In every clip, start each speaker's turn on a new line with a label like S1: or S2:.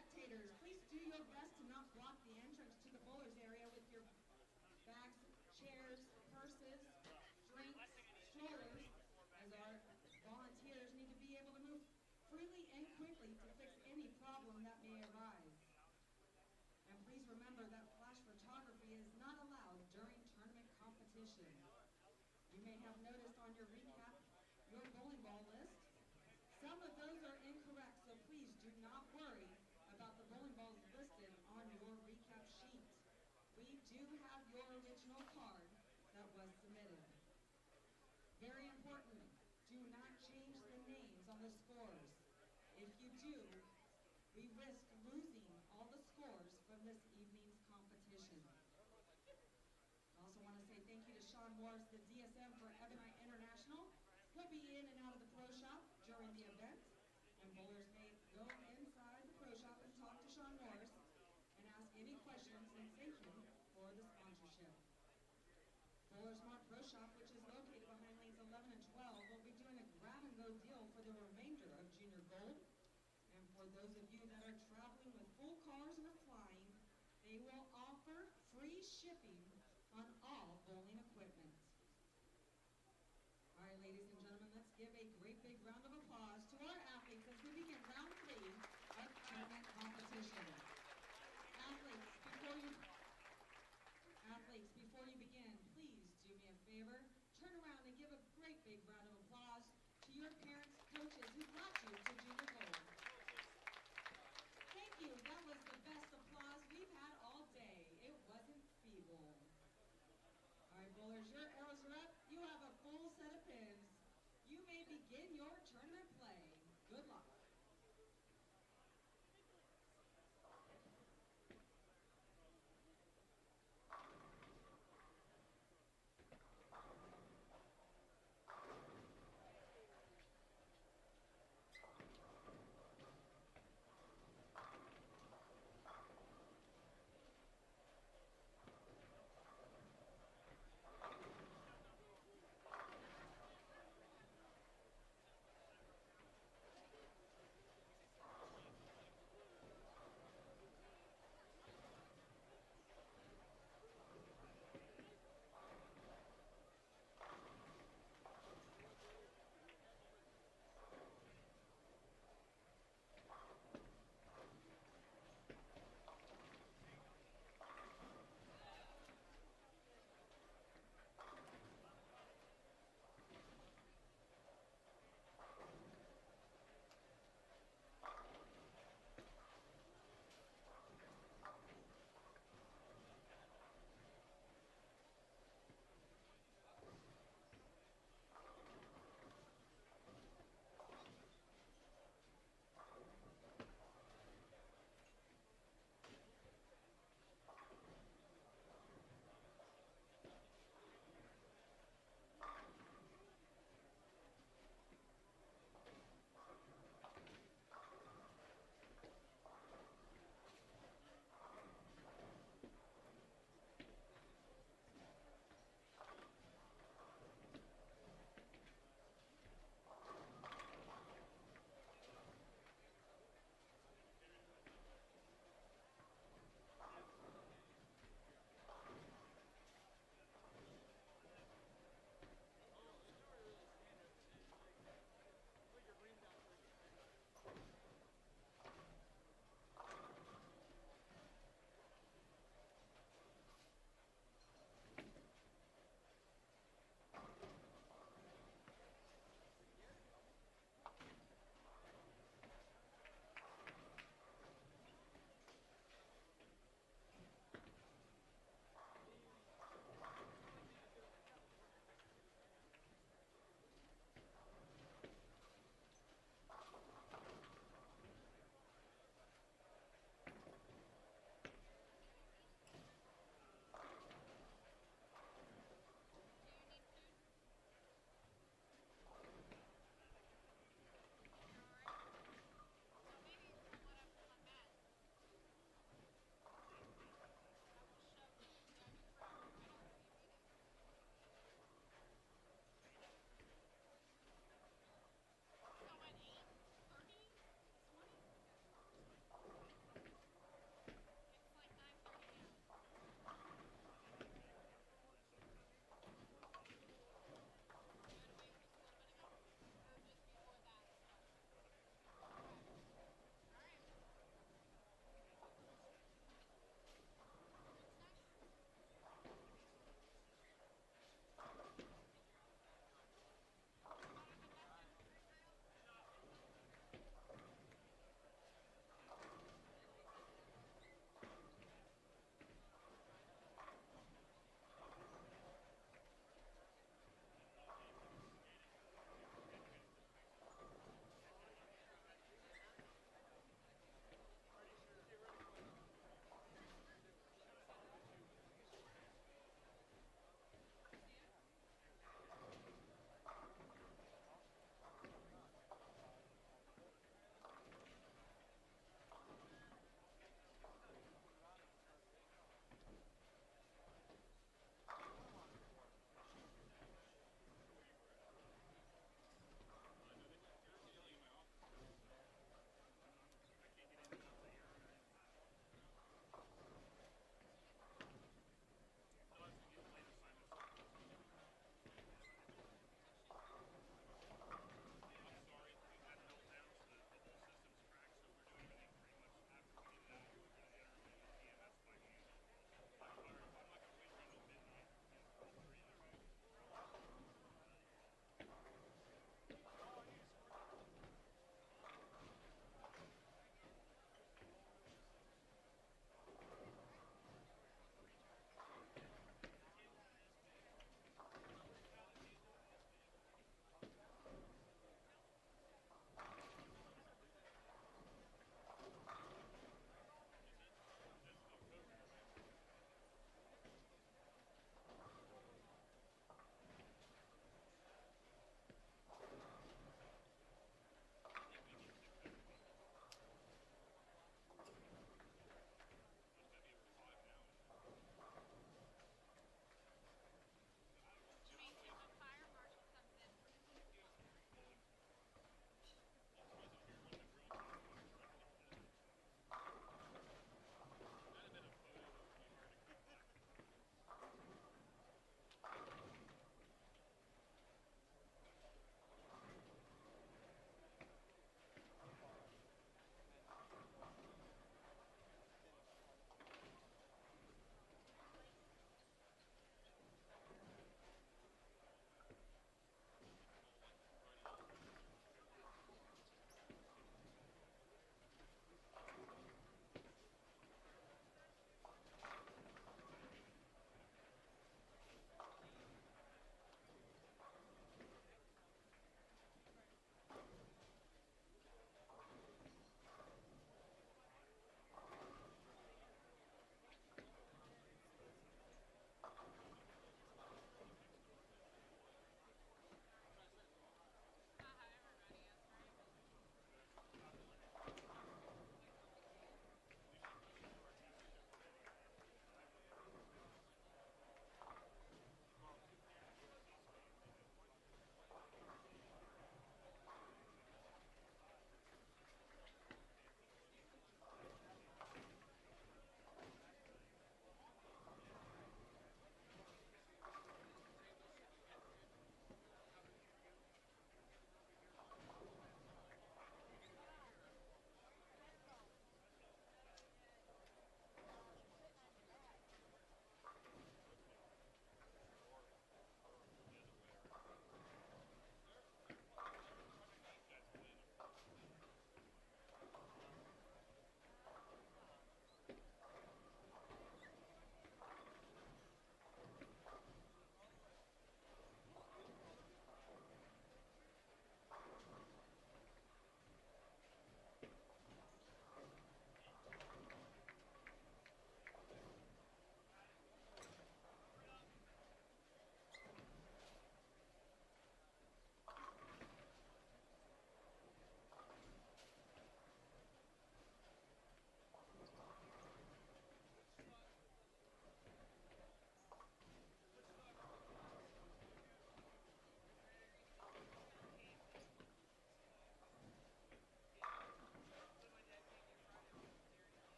S1: Spectators, please do your best to not block the entrance to the bowlers area with your bags, chairs, purses, drinks, strollers, as our volunteers need to be able to move freely and quickly to fix any problem that may arise. And please remember that flash photography is not allowed during tournament competition. You may have noticed on your recap your bowling ball list. Some of those are incorrect, so please do not worry about the bowling balls listed on your recap sheet. We do have your original card that was submitted. Very important, do not change the names on the scores. If you do, we risk losing all the scores from this evening's competition. I also want to say thank you to Sean Morris, the DSM for Ebonite International. He'll be in and out of the pro shop during the event, and bowlers may go inside the pro shop and talk to Sean Morris and ask any questions and thank him for the sponsorship. Bowlers Mart Pro Shop, which is located behind lanes 11 and 12, will be doing a grab-and-go deal for the remainder of Junior Gold. And for those of you that are traveling with full cars and are flying, they will offer free shipping on all bowling equipment. All right, ladies and gentlemen, let's give a great big round of applause to our athletes as we begin round 3 of tournament competition. Athletes, before you begin, please do me a favor. Turn around and give a great big round of applause to your parents, coaches who brought you to Junior Gold. Thank you. That was the best applause we've had all day. It wasn't feeble. All right, bowlers, your arrows are up. You have a full set of pins. You may begin your tournament play. Good luck.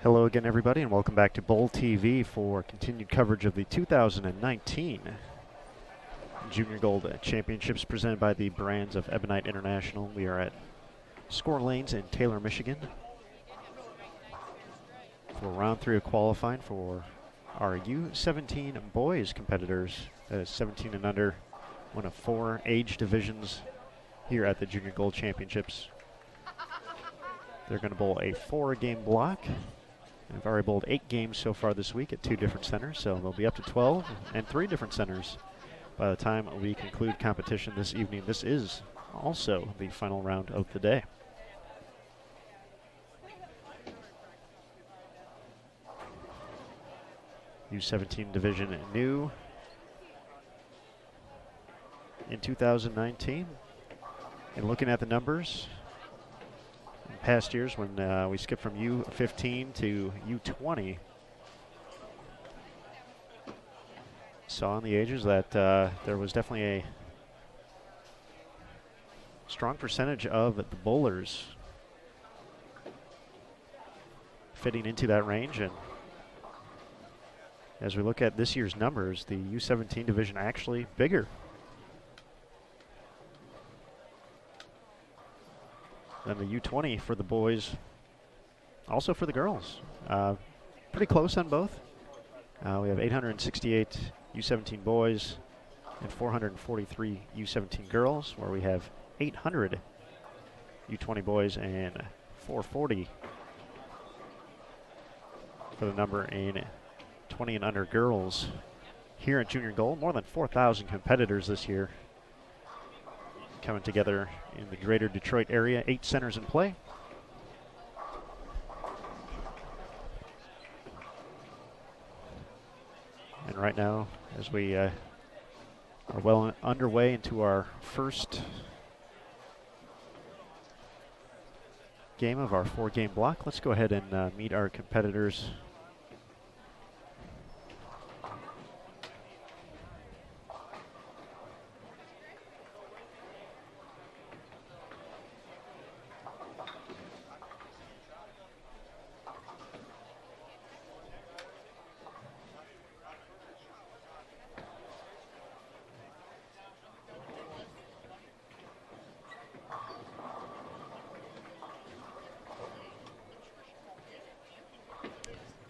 S2: Hello again, everybody, and welcome back to Bowl TV for continued coverage of the 2019 Junior Gold Championships presented by the brands of Ebonite International. We are at Skore Lanes in Taylor, Michigan for round 3 of qualifying for our U17 Boys competitors. That is 17 and under, one of 4 age divisions here at the Junior Gold Championships. They're going to bowl a 4-game block. They've already bowled 8 games so far this week at 2 different centers, so they'll be up to 12 and 3 different centers by the time we conclude competition this evening. This is also the final round of the day. U17 division new in 2019. And looking at the numbers, in past years when we skipped from U15 to U20, saw in the ages that there was definitely a strong percentage of the bowlers fitting into that range. And as we look at this year's numbers, the U17 division actually bigger than the U20 for the boys, also for the girls. Pretty close on both. We have 868 U17 boys and 443 U17 girls, where we have 800 U20 boys and 440 for the number in 20 and under girls here at Junior Gold. More than 4,000 competitors this year coming together in the greater Detroit area. 8 centers in play. And right now, as we are well underway into our first game of our 4-game block, let's go ahead and meet our competitors.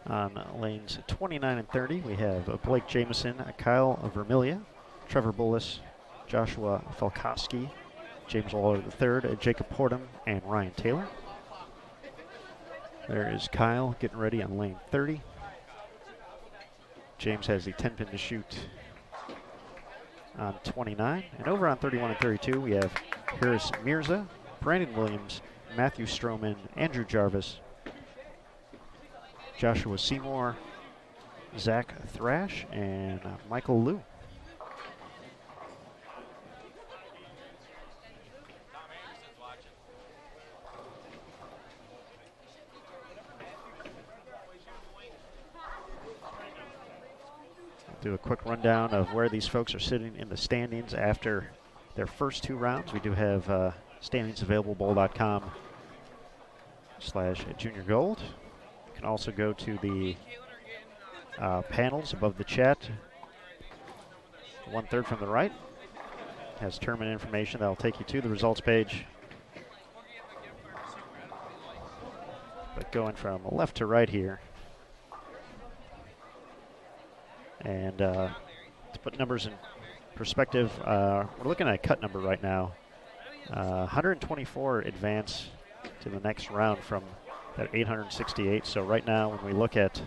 S2: On lanes 29 and 30, we have Blake Jameson, Kyle Vermilia, Trevor Bullis, Joshua Falkowski, James Waller III, Jacob Portum, and Ryan Taylor. There is Kyle getting ready on lane 30. James has the 10-pin to shoot on 29. And over on 31 and 32, we have Harris Mirza, Brandon Williams, Matthew Stroman, Andrew Jarvis, Joshua Seymour, Zach Thrash, and Michael Liu. I'll do a quick rundown of where these folks are sitting in the standings after their first 2 rounds. We do have standings available, bowl.com/Junior Gold. You can also go to the panels above the chat. 1/3 from the right has tournament information that will take you to the results page. But going from left to right here, and to put numbers in perspective, we're looking at a cut number right now. 124 advance to the next round from at 868. So right now, when we look at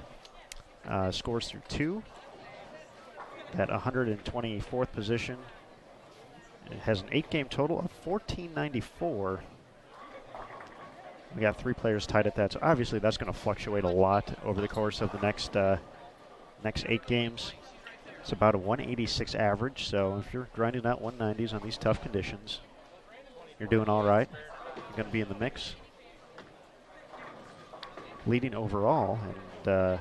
S2: scores through 2, that 124th position, it has an 8-game total of 1494. We got 3 players tied at that, so obviously that's going to fluctuate a lot over the course of the next 8 games. It's about a 186 average, so if you're grinding out 190s on these tough conditions, you're doing all right. You're going to be in the mix. Leading overall, and I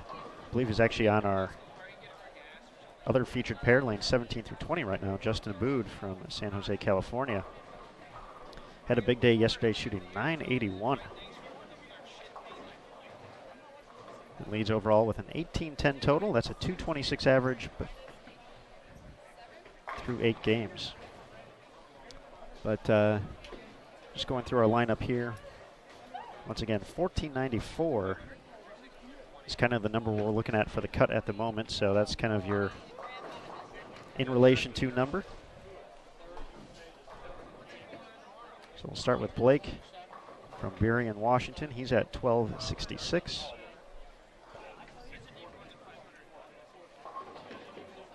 S2: believe is actually on our other featured pair, lane 17 through 20 right now, Justin Abood from San Jose, California. Had a big day yesterday, shooting 981. Leads overall with an 18-10 total. That's a 226 average through 8 games. But just going through our lineup here. Once again, 1494 is kind of the number we're looking at for the cut at the moment. So that's kind of your in relation to number. So we'll start with Blake from Berrien, Washington. He's at 1266.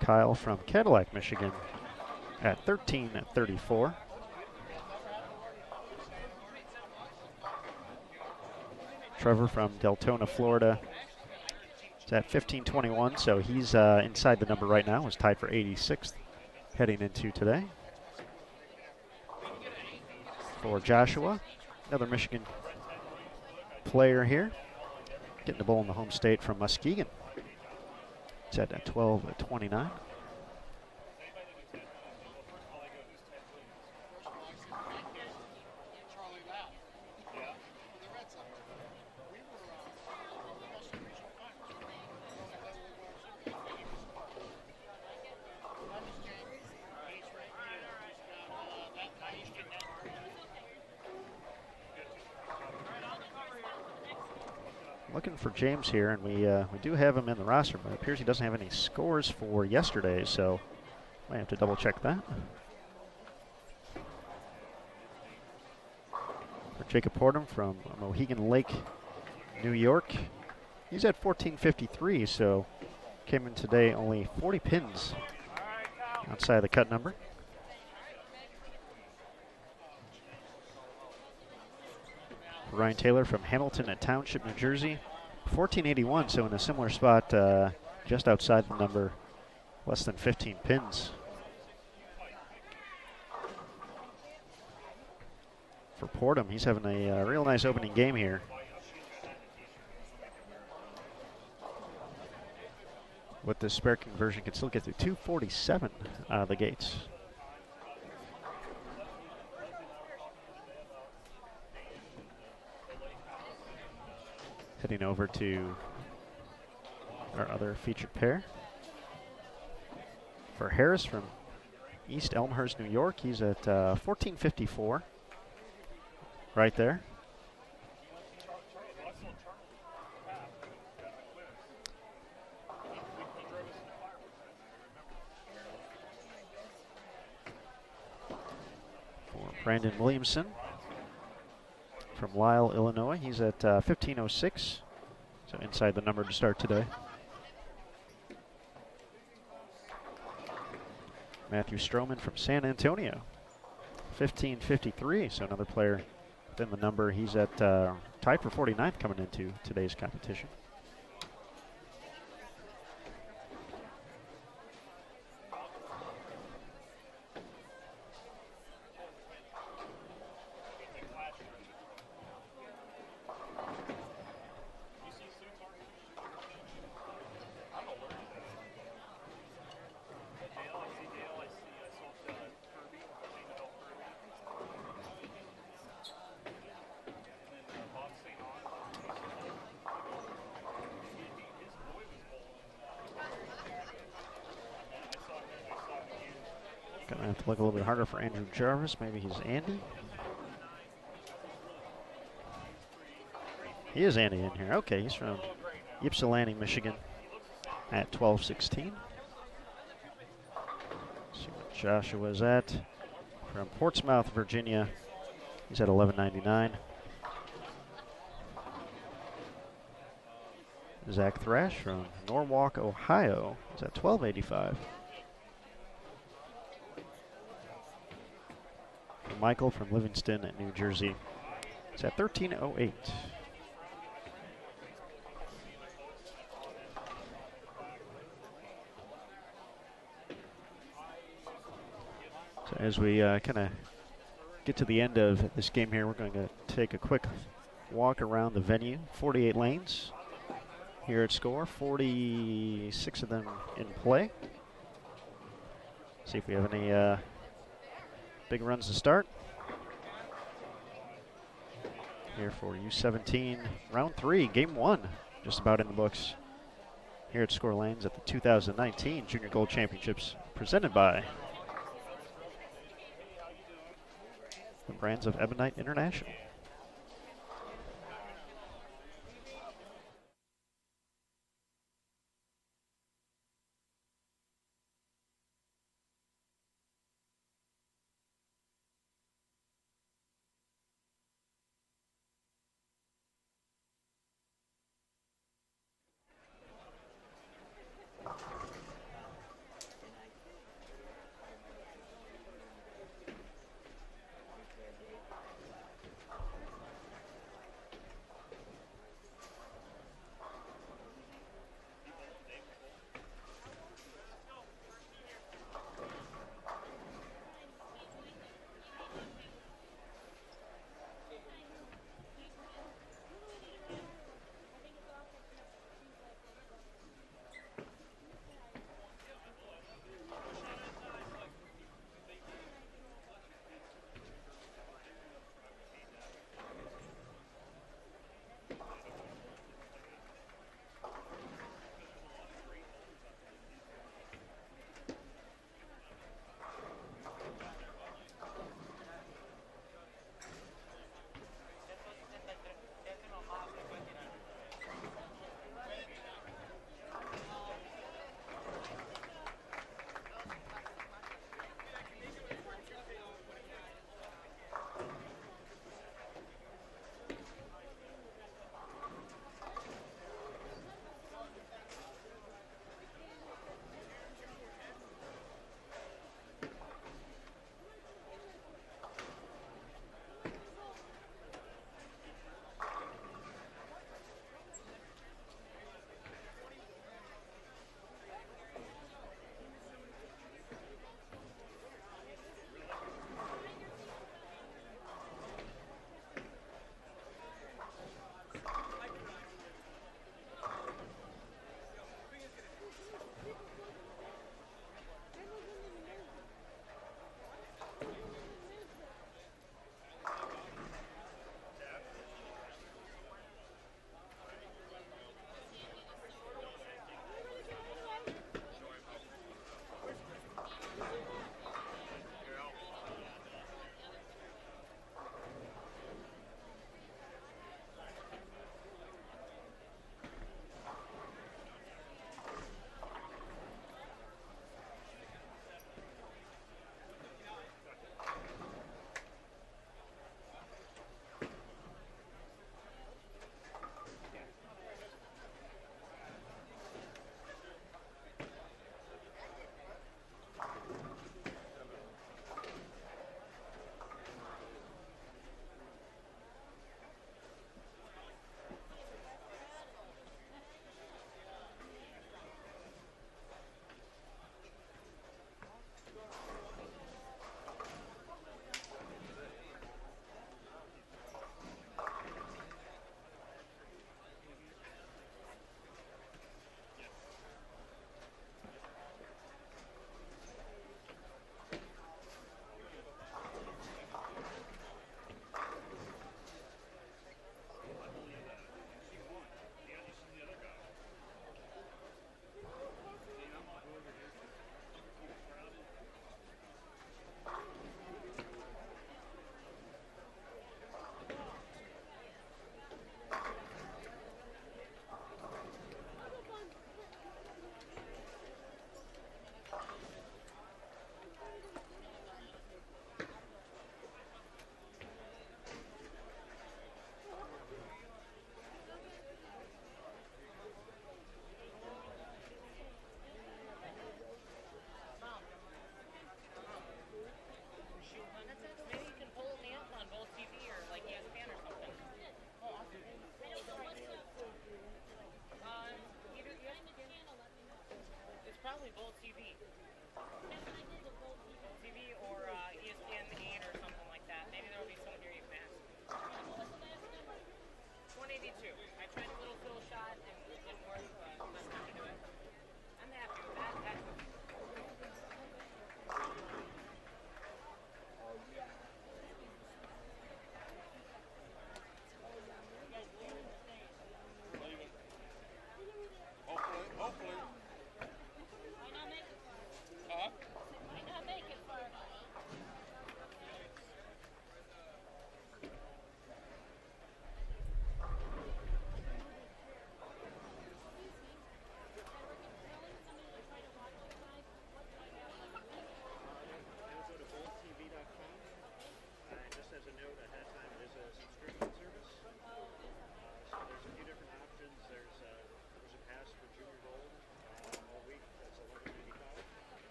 S2: Kyle from Cadillac, Michigan at 1334. Trevor from Deltona, Florida is at 1521, so he's inside the number right now. Is tied for 86th heading into today. For Joshua, another Michigan player here, getting the ball in the home state from Muskegon. It's at 1229. Looking for James here, and we do have him in the roster, but it appears he doesn't have any scores for yesterday, so might have to double check that. For Jacob Portum from Mohegan Lake, New York, he's at 1453, so came in today only 40 pins outside the cut number. Ryan Taylor from Hamilton at Township, New Jersey, 1481, so in a similar spot, just outside the number, less than 15 pins. For Portum, he's having a real nice opening game here. With this spare conversion, can still get to 247 out of the gates. Heading over to our other featured pair. For Harris from East Elmhurst, New York, he's at 1454. Right there. For Brandon Williamson from Lisle, Illinois, he's at 1506, so inside the number to start today. Matthew Stroman from San Antonio, 1553, so another player within the number. He's at tied for 49th coming into today's competition. Gonna have to look a little bit harder for Andrew Jarvis. Maybe he's Andy. He is Andy in here. Okay, he's from Ypsilanti, Michigan at 1216. See what Joshua's at. From Portsmouth, Virginia, he's at 1199. Zach Thrash from Norwalk, Ohio, is at 1285. Michael from Livingston, New Jersey, is at 1308. So as we kind of get to the end of this game here, we're going to take a quick walk around the venue. 48 lanes here at Skore, 46 of them in play. See if we have any big runs to start. Here for U17, round 3, game 1. just about in the books here at Score Lanes at the 2019 Junior Gold Championships presented by the brands of Ebonite International.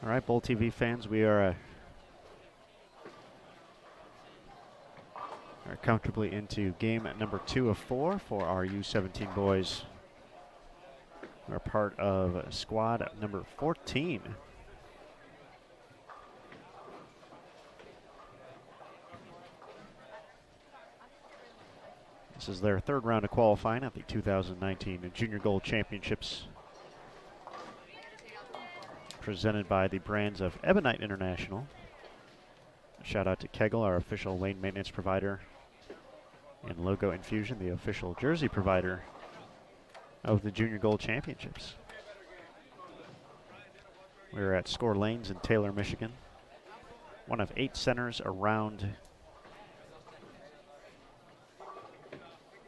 S2: All right, Bowl TV fans, we are comfortably into game number 2 of 4 for our U17 boys. We're part of squad number 14. This is their 3rd round of qualifying at the 2019 Junior Gold Championships, presented by the brands of Ebonite International. Shout out to Kegel, our official lane maintenance provider, and Logo Infusion, the official jersey provider of the Junior Gold Championships. We're at Skore Lanes in Taylor, Michigan, one of 8 centers around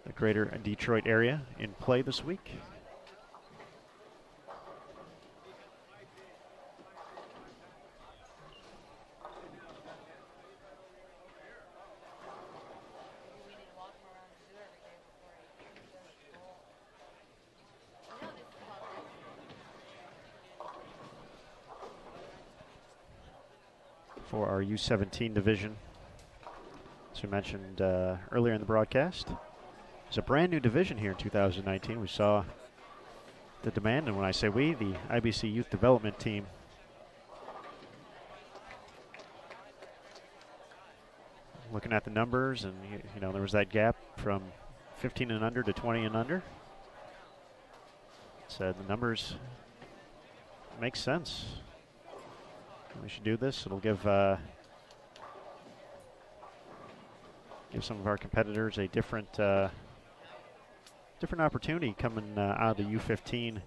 S2: the greater Detroit area in play this week. For our U17 division, as we mentioned earlier in the broadcast, it's a brand new division here in 2019. We saw the demand, and when I say we, the IBC Youth Development Team. Looking at the numbers, and you know, there was that gap from 15 and under to 20 and under. So the numbers make sense. We should do this. It'll give some of our competitors a different opportunity coming out of the U15.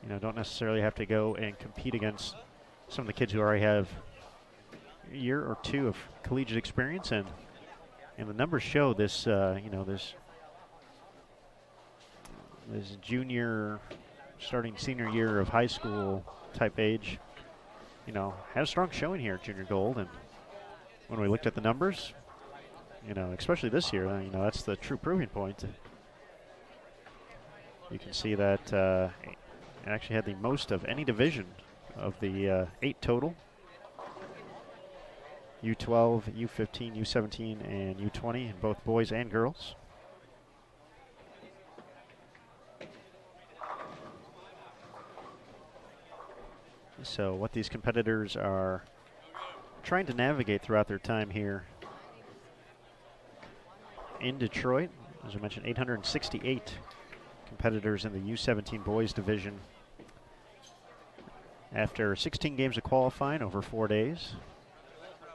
S2: You know, don't necessarily have to go and compete against some of the kids who already have a year or 2 of collegiate experience, and the numbers show this. You know, this junior, starting senior year of high school type age, you know, had a strong showing here at Junior Gold. And when we looked at the numbers, you know, especially this year, you know, that's the true proving point. You can see that it actually had the most of any division of the 8 total. U12, U15, U17, and U20 in both boys and girls. So what these competitors are trying to navigate throughout their time here in Detroit, as I mentioned, 868 competitors in the U17 boys division. After 16 games of qualifying over 4 days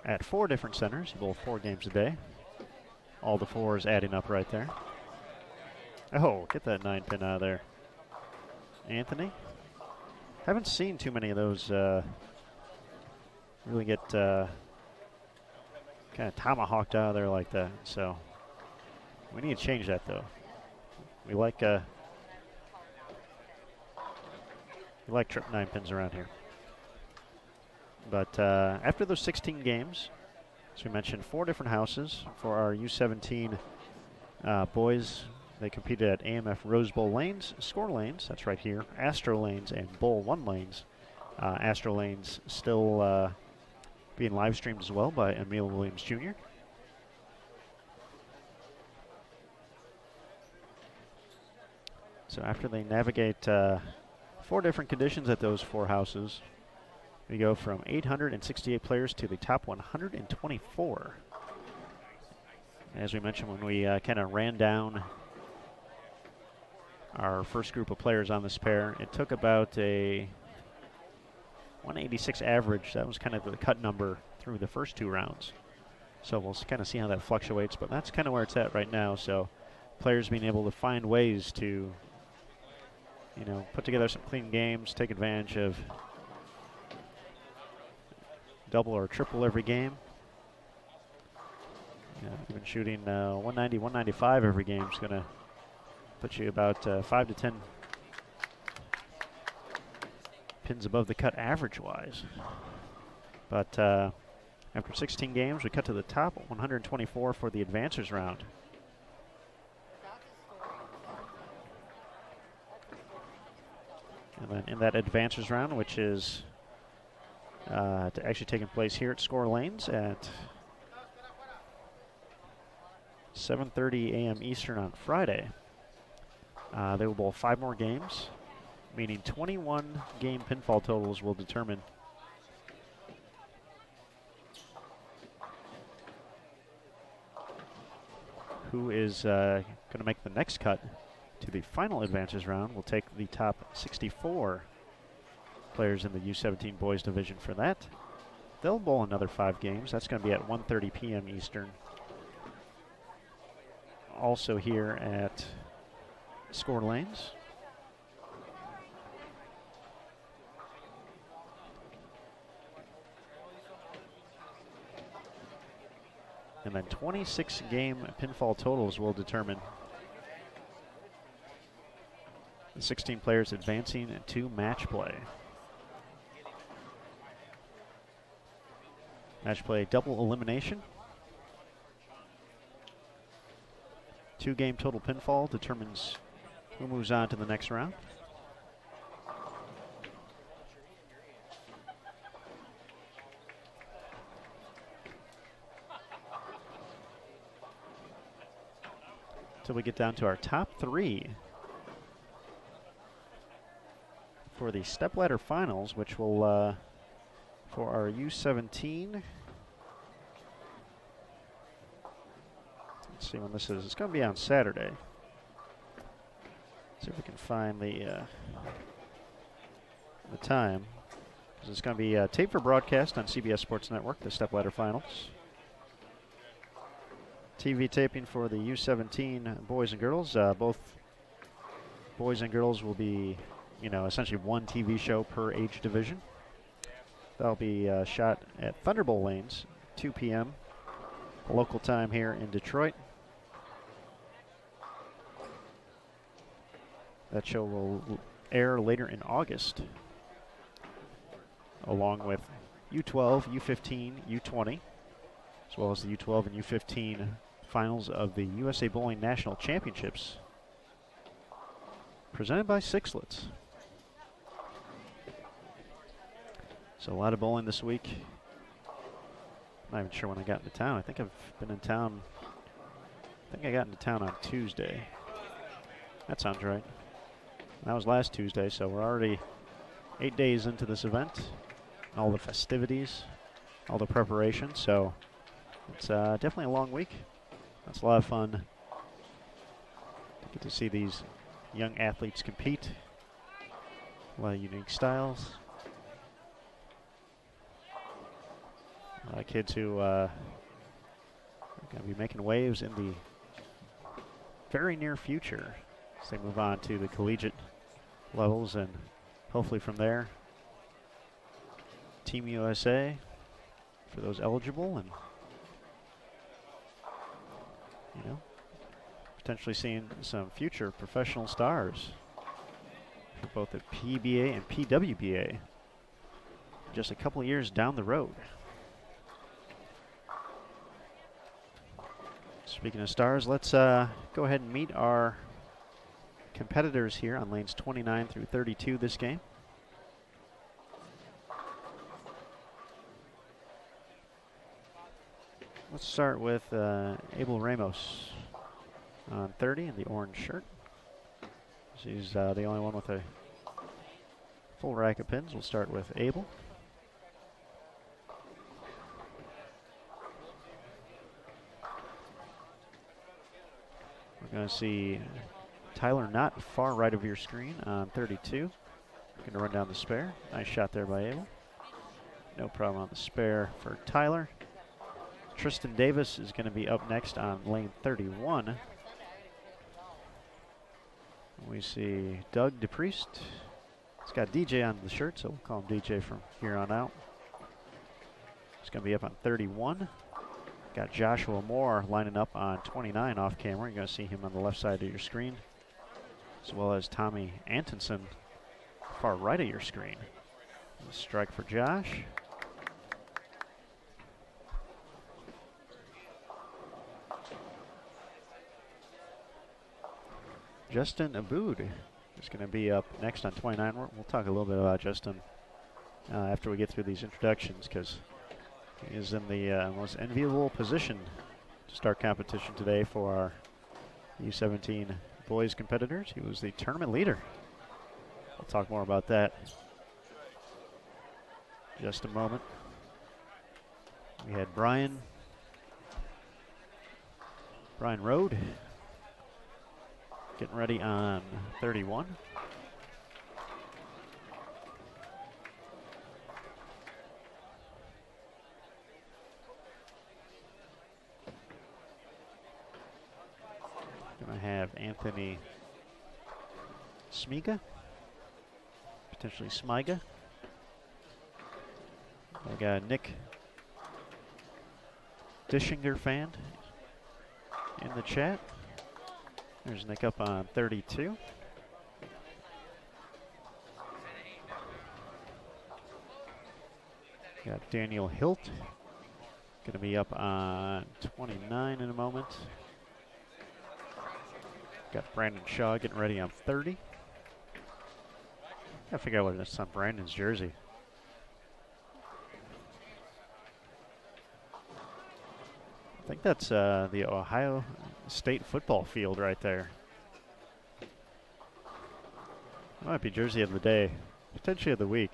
S2: at 4 different centers, you bowl 4 games a day. All the 4s adding up right there. Oh, get that 9-pin out of there, Anthony. Haven't seen too many of those really get kind of tomahawked out of there like that. So we need to change that, though. We like trip 9-pins around here. But after those 16 games, as we mentioned, 4 different houses for our U17 boys. They competed at AMF Rose Bowl lanes, Skore lanes, that's right here, Astro lanes, and Bowl 1 lanes. Astro lanes still being live streamed as well by Emil Williams Jr. So after they navigate 4 different conditions at those 4 houses, we go from 868 players to the top 124. As we mentioned when we kind of ran down our first group of players on this pair, it took about a 186 average. That was kind of the cut number through the first 2 rounds. So we'll kind of see how that fluctuates, but that's kind of where it's at right now. So players being able to find ways to, you know, put together some clean games, take advantage of double or triple every game. Yeah, even shooting 190, 195 every game is going to put you about 5 to 10 pins above the cut average-wise. But after 16 games, we cut to the top 124 for the advancers round. And then in that advancers round, which is to actually taking place here at Skore Lanes at 7:30 a.m. Eastern on Friday. They will bowl 5 more games, meaning 21 game pinfall totals will determine who is going to make the next cut to the final advances round. We'll take the top 64 players in the U17 Boys division for that. They'll bowl another 5 games. That's going to be at 1:30 p.m. Eastern. Also here at Skore Lanes. And then 26 game pinfall totals will determine the 16 players advancing to match play. Match play double elimination. 2 game total pinfall determines who moves on to the next round. Till we get down to our top 3 for the stepladder finals, which will, for our U17. Let's see when this is. It's going to be on Saturday. See if we can find the time. It's going to be taped for broadcast on CBS Sports Network, the stepladder finals. TV taping for the U17 boys and girls. Both boys and girls will be, essentially one TV show per age division. That'll be shot at Thunderbolt Lanes, 2 p.m. local time here in Detroit. That show will air later in August, along with U12, U15, U20, as well as the U12 and U15 finals of the USA Bowling National Championships, presented by Sixlets. So a lot of bowling this week. I'm not even sure when I got into town. I think I've been in town. I think I got into town on Tuesday. That sounds right. That was last Tuesday, so we're already 8 days into this event. All the festivities, all the preparation. So it's definitely a long week. That's a lot of fun to get to see these young athletes compete. A lot of unique styles. A lot of kids who are going to be making waves in the very near future as they move on to the collegiate levels, and hopefully from there, Team USA for those eligible, and potentially seeing some future professional stars for both the PBA and PWBA just a couple of years down the road. Speaking of stars, let's go ahead and meet our competitors here on lanes 29 through 32 this game. Let's start with Abel Ramos on 30 in the orange shirt. She's the only one with a full rack of pins. We'll start with Abel. We're going to see Tyler Knott far right of your screen on 32. Going to run down the spare. Nice shot there by Abel. No problem on the spare for Tyler. Tristan Davis is going to be up next on lane 31. We see Doug DePriest. He's got DJ on the shirt, so we'll call him DJ from here on out. He's going to be up on 31. Got Joshua Moore lining up on 29 off camera. You're going to see him on the left side of your screen, as well as Tommy Antonson far right of your screen. Strike for Josh. Justin Aboud is going to be up next on 29. We'll talk a little bit about Justin after we get through these introductions, because he is in the most enviable position to start competition today for our U17 boys competitors. He was the tournament leader. We'll talk more about that in just a moment. We had Brian Rode getting ready on 31. Gonna have Anthony Smiga, potentially Smiga. I got Nick Dishinger fan in the chat. There's Nick up on 32. Got Daniel Hilt, going to be up on 29 in a moment. Got Brandon Shaw getting ready on 30. Gotta figure out what it's on Brandon's jersey. I think that's the Ohio State football field right there. Might be jersey of the day, potentially of the week.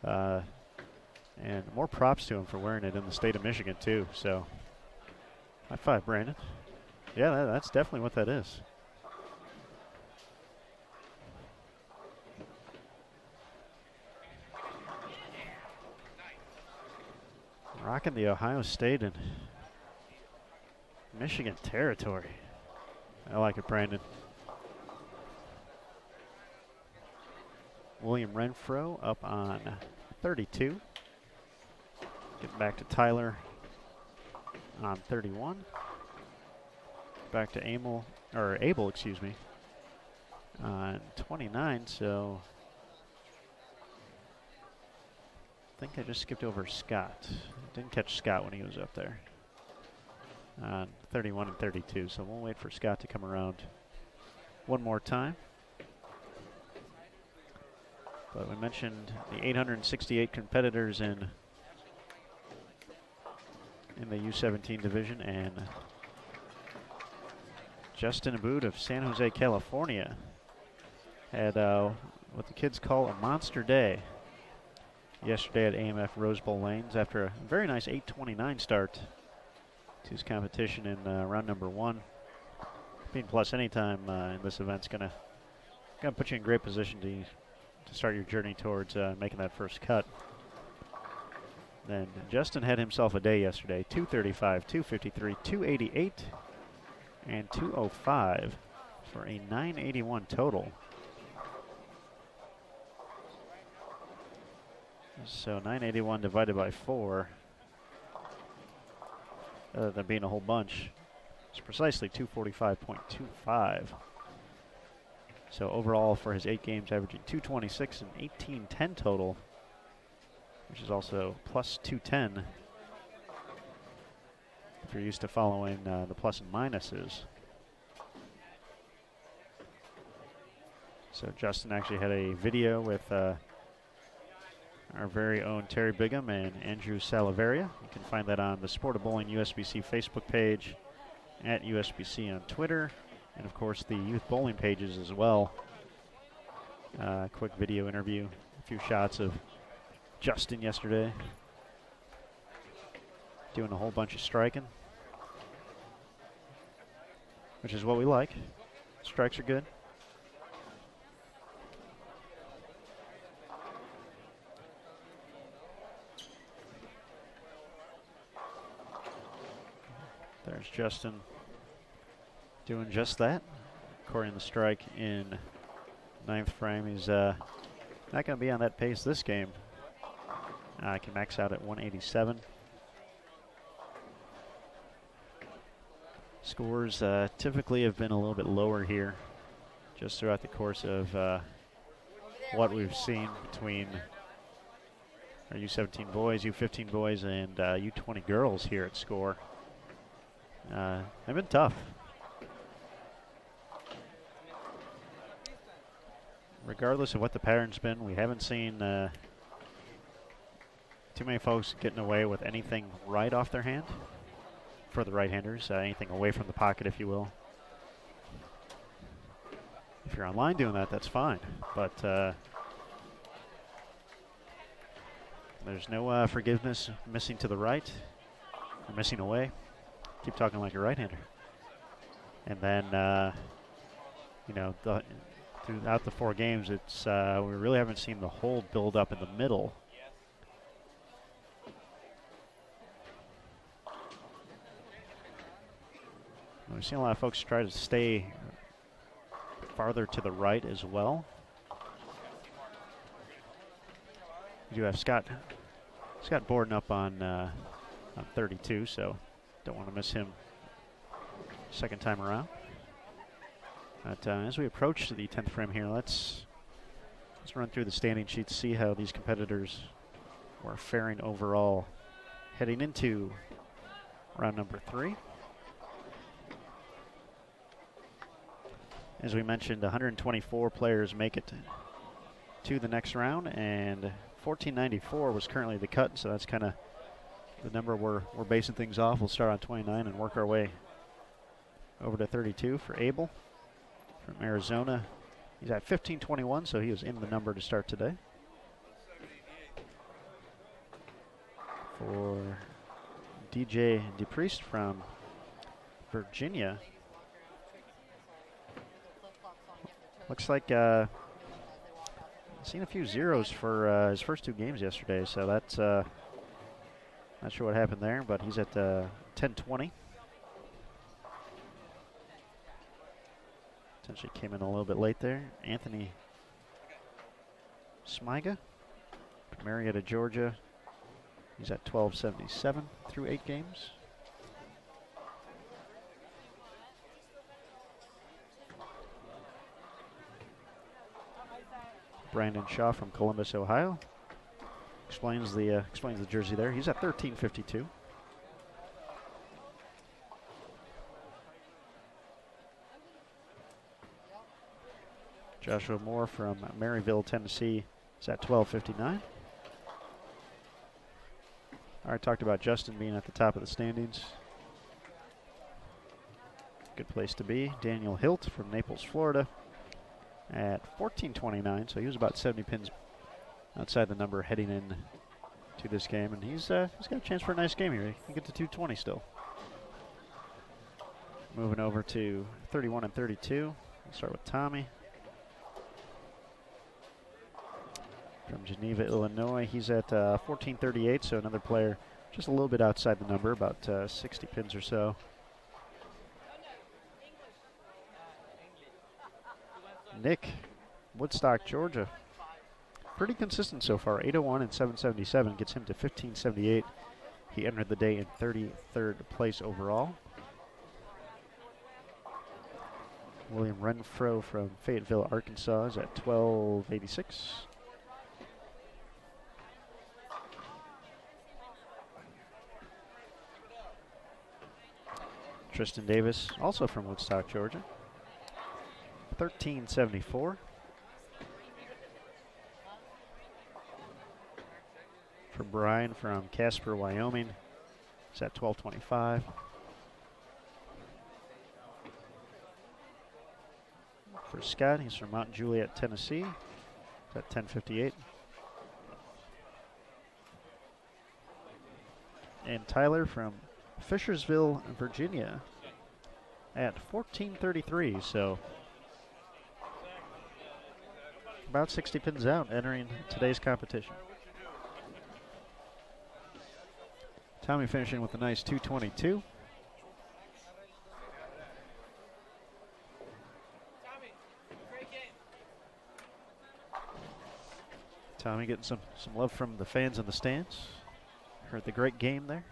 S2: And more props to him for wearing it in the state of Michigan too. So, high five, Brandon. Yeah, that's definitely what that is. Rocking the Ohio State and Michigan territory. I like it, Brandon. William Renfro up on 32. Getting back to Tyler on 31. Back to Abel, excuse me, on 29. So I think I just skipped over Scott. Didn't catch Scott when he was up there. 31 and 32. So we'll wait for Scott to come around one more time. But we mentioned the 868 competitors in the U17 division, and Justin Abood of San Jose, California had what the kids call a monster day yesterday at AMF Rose Bowl Lanes after a very nice 8:29 start to his competition in round number 1. Being plus anytime in this event's gonna put you in great position to start your journey towards making that first cut. Then Justin had himself a day yesterday. 235, 253, 288, and 205 for a 981 total. So 981 divided by 4, other than being a whole bunch, it's precisely 245.25. So overall for his 8 games, averaging 226 and 1810 total, which is also plus 210 if you're used to following the plus and minuses. So Justin actually had a video with our very own Terry Bigham and Andrew Salaveria. You can find that on the Sport of Bowling USBC Facebook page, at USBC on Twitter, and of course the youth bowling pages as well. Quick video interview, a few shots of Justin yesterday doing a whole bunch of striking, which is what we like. Strikes are good. There's Justin doing just that. According to the strike in 9th frame, he's not going to be on that pace this game. I can max out at 187. Scores typically have been a little bit lower here just throughout the course of what we've seen between our U17 boys, U15 boys, and U20 girls here at Skore. They've been tough. Regardless of what the pattern's been, we haven't seen Too many folks getting away with anything right off their hand for the right-handers, anything away from the pocket, if you will. If you're online doing that, that's fine, but there's no forgiveness missing to the right or missing away. Keep talking like a right-hander. And then, you know, throughout the 4 games, it's we really haven't seen the hold build up in the middle. We've seen a lot of folks try to stay farther to the right as well. You do have Scott Borden up on 32, so don't want to miss him second time around. But as we approach the 10th frame here, let's run through the standing sheets, see how these competitors were faring overall heading into round number 3. As we mentioned, 124 players make it to the next round, and 1494 was currently the cut, so that's kind of the number we're basing things off. We'll start on 29 and work our way over to 32 for Abel from Arizona. He's at 1521, so he was in the number to start today. For DJ DePriest from Virginia, looks like seen a few zeros for his first 2 games yesterday, so that's not sure what happened there, but he's at 1020. Potentially came in a little bit late there. Anthony Smiga from Marietta, Georgia. He's at 1277 through 8 games. Brandon Shaw from Columbus, Ohio. Explains the jersey there. He's at 1352. Joshua Moore from Maryville, Tennessee is at 1259. I already talked about Justin being at the top of the standings. Good place to be. Daniel Hilt from Naples, Florida at 1429, so he was about 70 pins outside the number heading in to this game, and he's got a chance for a nice game here. He can get to 220 still. Moving over to 31 and 32. We'll start with Tommy from Geneva, Illinois. He's at 1438, so another player just a little bit outside the number, about 60 pins or so. Nick, Woodstock, Georgia. Pretty consistent so far. 801 and 777 gets him to 1578. He entered the day in 33rd place overall. William Renfro from Fayetteville, Arkansas is at 1286. Tristan Davis, also from Woodstock, Georgia, 1374. For Brian from Casper, Wyoming, it's at 1225. For Scott, he's from Mount Juliet, Tennessee, it's at 1058. And Tyler from Fishersville, Virginia at 1433, so about 60 pins out entering today's competition. Tommy finishing with a nice 222. Tommy getting some love from the fans in the stands. Heard the great game there.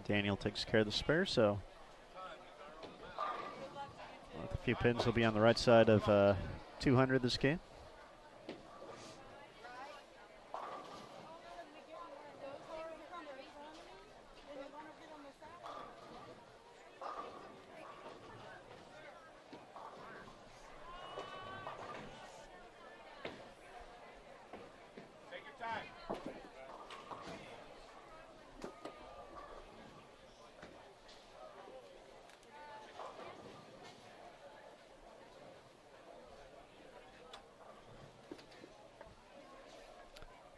S2: Daniel takes care of the spare, so with a few pins, he'll be on the right side of 200 this game.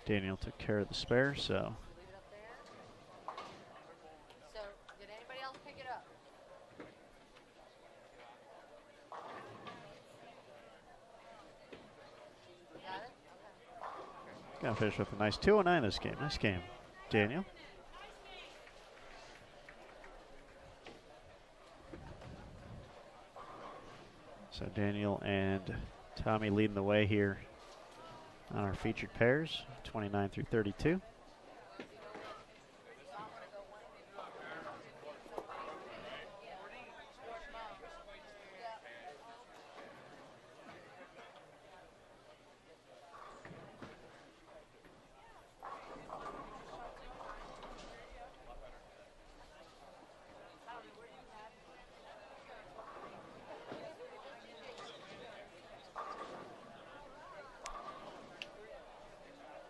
S2: Daniel took care of the spare, so.
S3: So, did anybody else pick it up? Got it? Okay.
S2: Gonna finish with a nice 209 this game. Nice game, Daniel. So Daniel and Tommy leading the way here on our featured pairs, 29 through 32.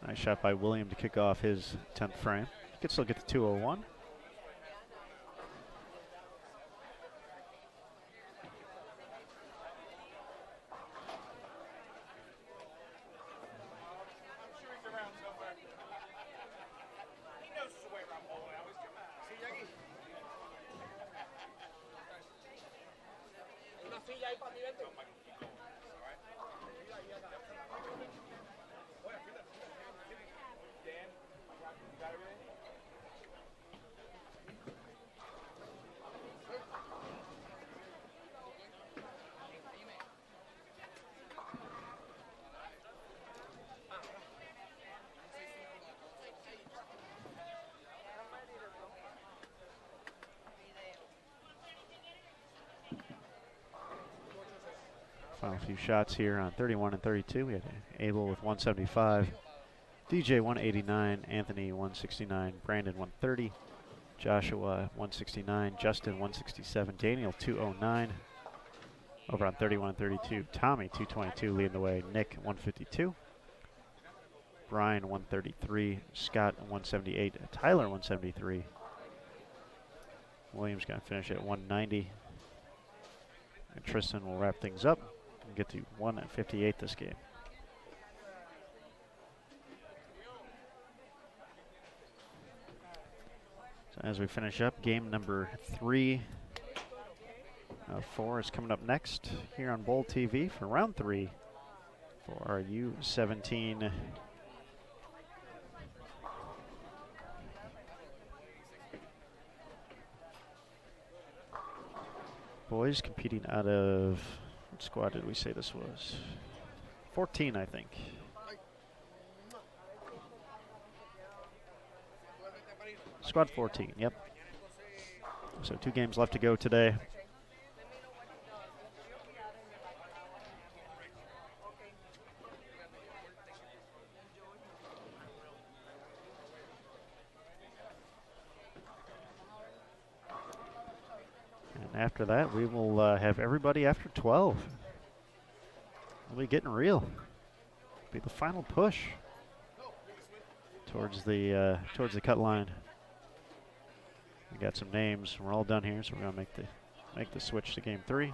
S2: Nice shot by William to kick off his 10th frame. He could still get the 201. Final few shots here on 31 and 32. We had Abel with 175, DJ 189, Anthony 169, Brandon 130, Joshua 169, Justin 167, Daniel 209. Over on 31 and 32, Tommy 222 leading the way, Nick 152, Brian 133, Scott 178, Tyler 173. Williams going to finish at 190. And Tristan will wrap things up and get to 158 this game. So as we finish up, game number 3 of 4 is coming up next here on Bowl TV for round 3 for our U17 boys competing out of, what squad did we say this was? 14, I think. Squad 14, yep. So 2 games left to go today. After that, we will have everybody after 12. We'll be getting real. Be the final push towards the cut line. We got some names. We're all done here, so we're gonna make the switch to game 3.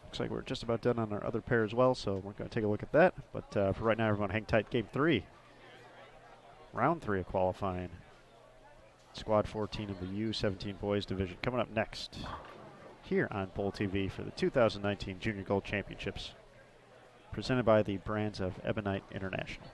S2: Looks like we're just about done on our other pair as well, so we're gonna take a look at that. But for right now, everyone hang tight. Game 3, round 3 of qualifying. Squad 14 of the U17 Boys Division coming up next here on Bowl TV for the 2019 Junior Gold Championships, presented by the brands of Ebonite International.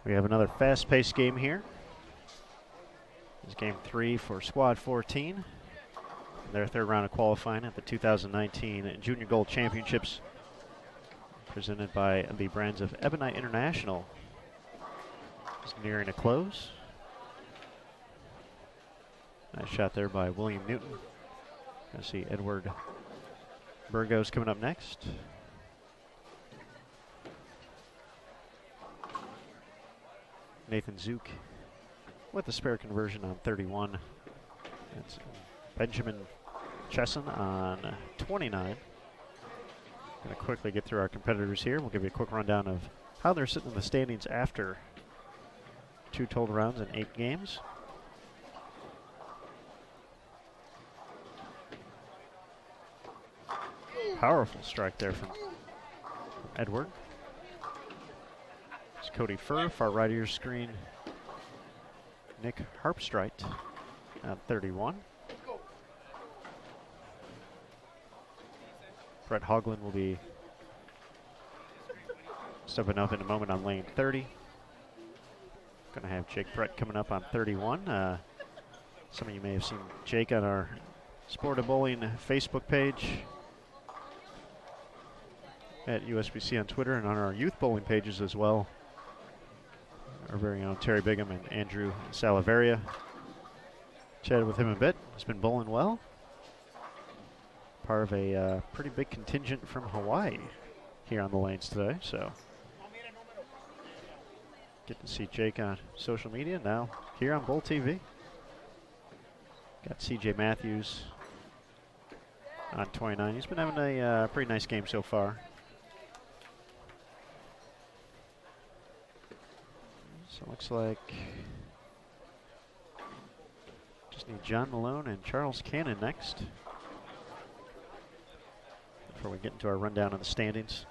S2: We have another fast-paced game here. This is game 3 for Squad 14. Their third round of qualifying at the 2019 Junior Gold Championships, presented by the brands of Ebonite International. It's nearing a close. Nice shot there by William Newton. I see Edward Burgos coming up next. Nathan Zook with the spare conversion on 31. That's Benjamin Chesson on 29. Going to quickly get through our competitors here. We'll give you a quick rundown of how they're sitting in the standings after 2 total rounds and 8 games. Powerful strike there from Edward. It's Cody Furr, far right of your screen. Nick Harpstreit at 31. Brett Hoagland will be stepping up in a moment on lane 30. Going to have Jake Brett coming up on 31. Some of you may have seen Jake on our Sport of Bowling Facebook page, at USBC on Twitter, and on our youth bowling pages as well. Our very own Terry Bigham and Andrew Salaveria. Chatted with him a bit. He's been bowling well. Part of a pretty big contingent from Hawaii here on the lanes today, so get to see Jake on social media, now here on Bowl TV. Got CJ Matthews on 29. He's been having a pretty nice game so far. So it looks like just need John Malone and Charles Cannon next before we get into our rundown of the standings.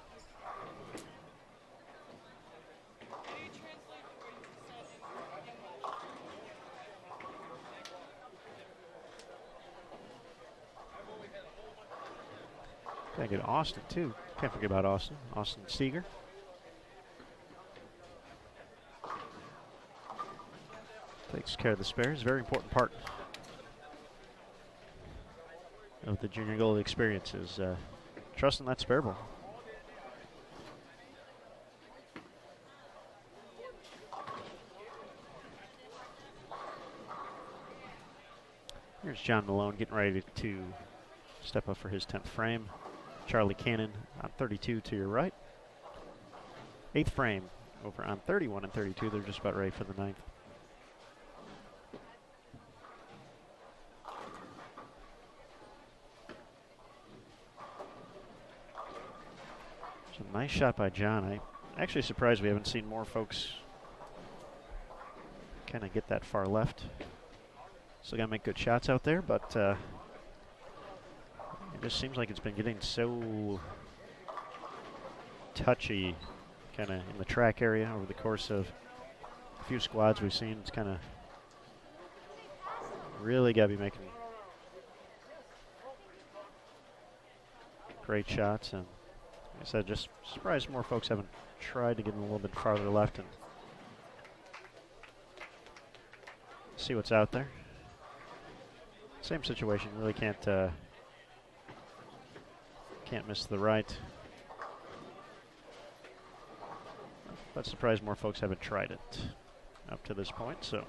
S2: Gotta get Austin too. Can't forget about Austin. Austin Seeger. Takes care of the spares. Very important part of the Junior Gold experience is trusting that spare ball. Here's John Malone getting ready to step up for his 10th frame. Charlie Cannon on 32 to your right. 8th frame over on 31 and 32. They're just about ready for the 9th. So nice shot by John. I'm actually surprised we haven't seen more folks kind of get that far left. Still got to make good shots out there, but it just seems like it's been getting so touchy kind of in the track area over the course of a few squads we've seen. It's kind of really got to be making great shots, and like I said, just surprised more folks haven't tried to get a little bit farther left and see what's out there. Same situation, really can't miss the right. But surprised more folks haven't tried it up to this point, so.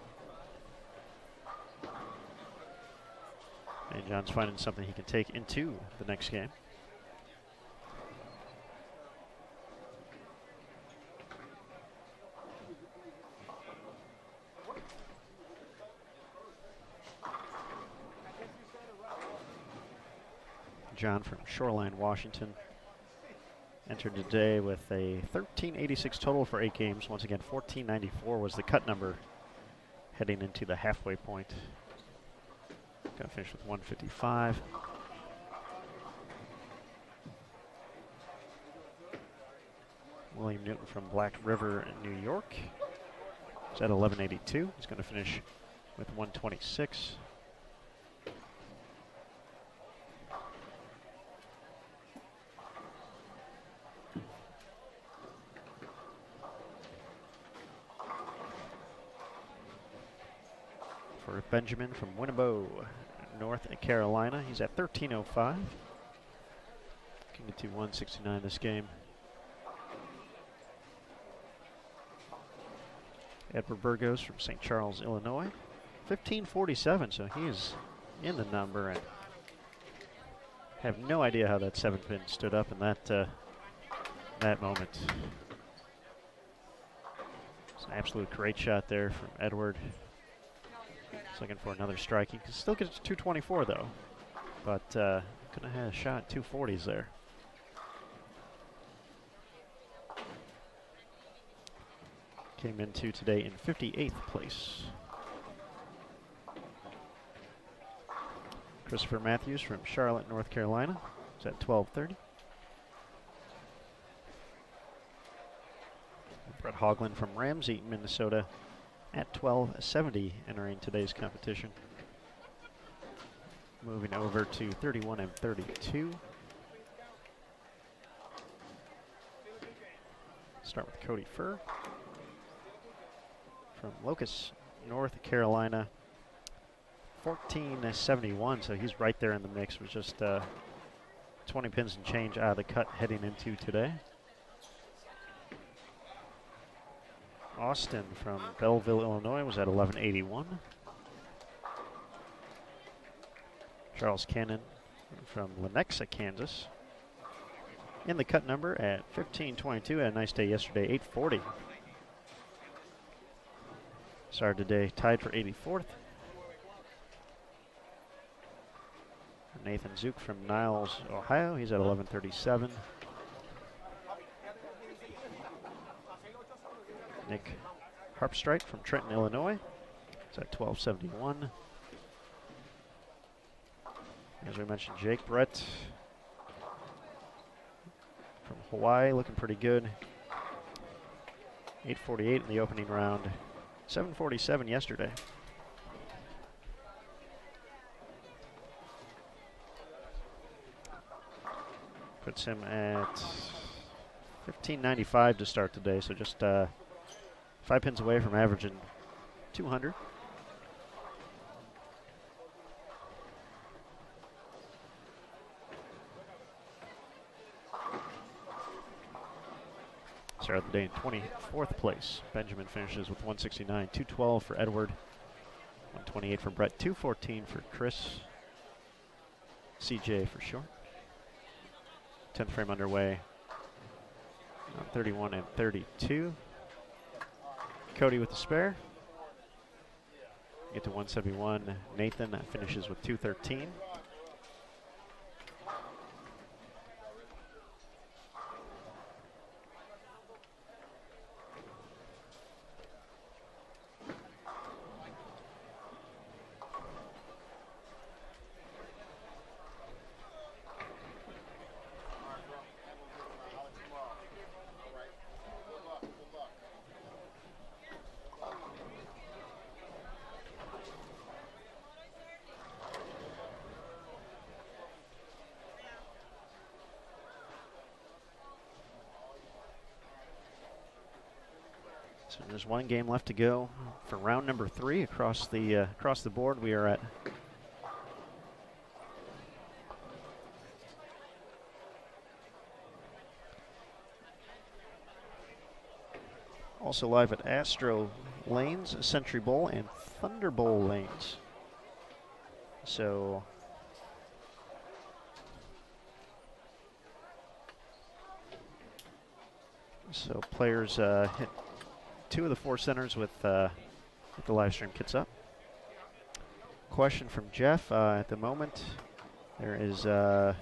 S2: And John's finding something he can take into the next game. John from Shoreline, Washington, entered today with a 1386 total for 8 games. Once again, 1494 was the cut number heading into the halfway point. Got finished with 155. William Newton from Black River, New York, is at 1182. He's going to finish with 126. for Benjamin from Winnebago, North Carolina. He's at 13.05. Can get to 169 this game. Edward Burgos from St. Charles, Illinois. 15.47, so he's in the number, and have no idea how that 7-pin stood up in that moment. It's an absolute great shot there from Edward. He's looking for another strike. He can still get it to 224 though, but could have had a shot at 240s there. Came into today in 58th place. Christopher Matthews from Charlotte, North Carolina. It's at 12:30. Brett Hoagland from Ramsey, Minnesota, at 12:70, entering today's competition. Moving over to 31 and 32. Start with Cody Furr from Locust, North Carolina. 14.71, so he's right there in the mix with just 20 pins and change out of the cut heading into today. Austin from Belleville, Illinois was at 11.81. Charles Cannon from Lenexa, Kansas, in the cut number at 15.22. Had a nice day yesterday, 8.40. Started today tied for 84th. Nathan Zook from Niles, Ohio. He's at 11.37. Nick Harpstrite from Trenton, Illinois. It's at 12.71. As we mentioned, Jake Brett from Hawaii, looking pretty good. 8.48 in the opening round. 7.47 yesterday. Puts him at 15.95 to start today, so just 5 pins away from averaging 200. Started the day in 24th place. Benjamin finishes with 169, 212 for Edward, 128 for Brett, 214 for Chris. CJ for short. 10th frame underway. 31 and 32. Cody with the spare. Get to 171. Nathan finishes with 213. So there's one game left to go for round number 3 across the board. We are at also live at Astro Lanes, Century Bowl, and Thunder Bowl lanes. So players hit 2 of the 4 centers with the live stream kits up. Question from Jeff. At the moment, there is no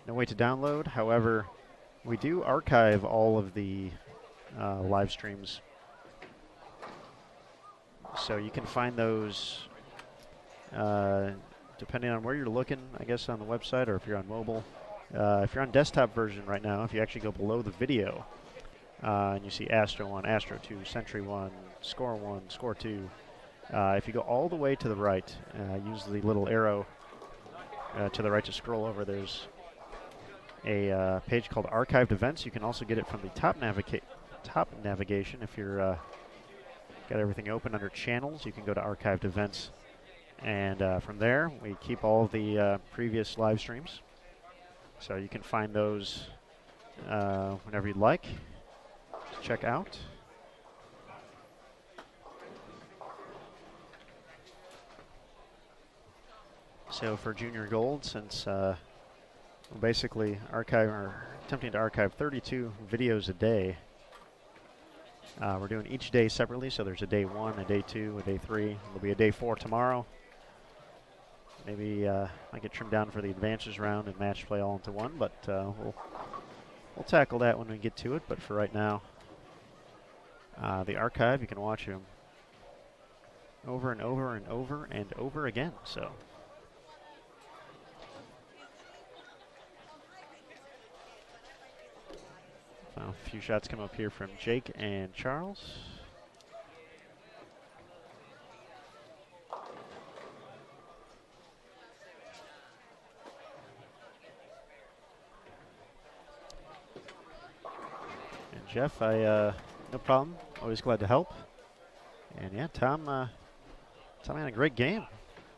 S2: way to download. However, we do archive all of the live streams. So you can find those depending on where you're looking, I guess, on the website, or if you're on mobile. If you're on desktop version right now, if you actually go below the video, and you see Astro 1, Astro 2, Century 1, Score 1, Score 2. If you go all the way to the right, use the little arrow to the right to scroll over, there's a page called Archived Events. You can also get it from the top navigation if you're got everything open under channels. You can go to archived events, and from there we keep all the previous live streams. So you can find those whenever you'd like to check out. So for Junior Gold, since we're basically attempting to archive 32 videos a day, we're doing each day separately. So there's a day 1, a day 2, a day 3. There'll be a day 4 tomorrow. Maybe I get trimmed down for the advances round and match play all into one, but we'll tackle that when we get to it. But for right now, the archive, you can watch them over and over and over and over again. So. A few shots come up here from Jake and Charles. And Jeff, no problem. Always glad to help. And yeah, Tom had a great game.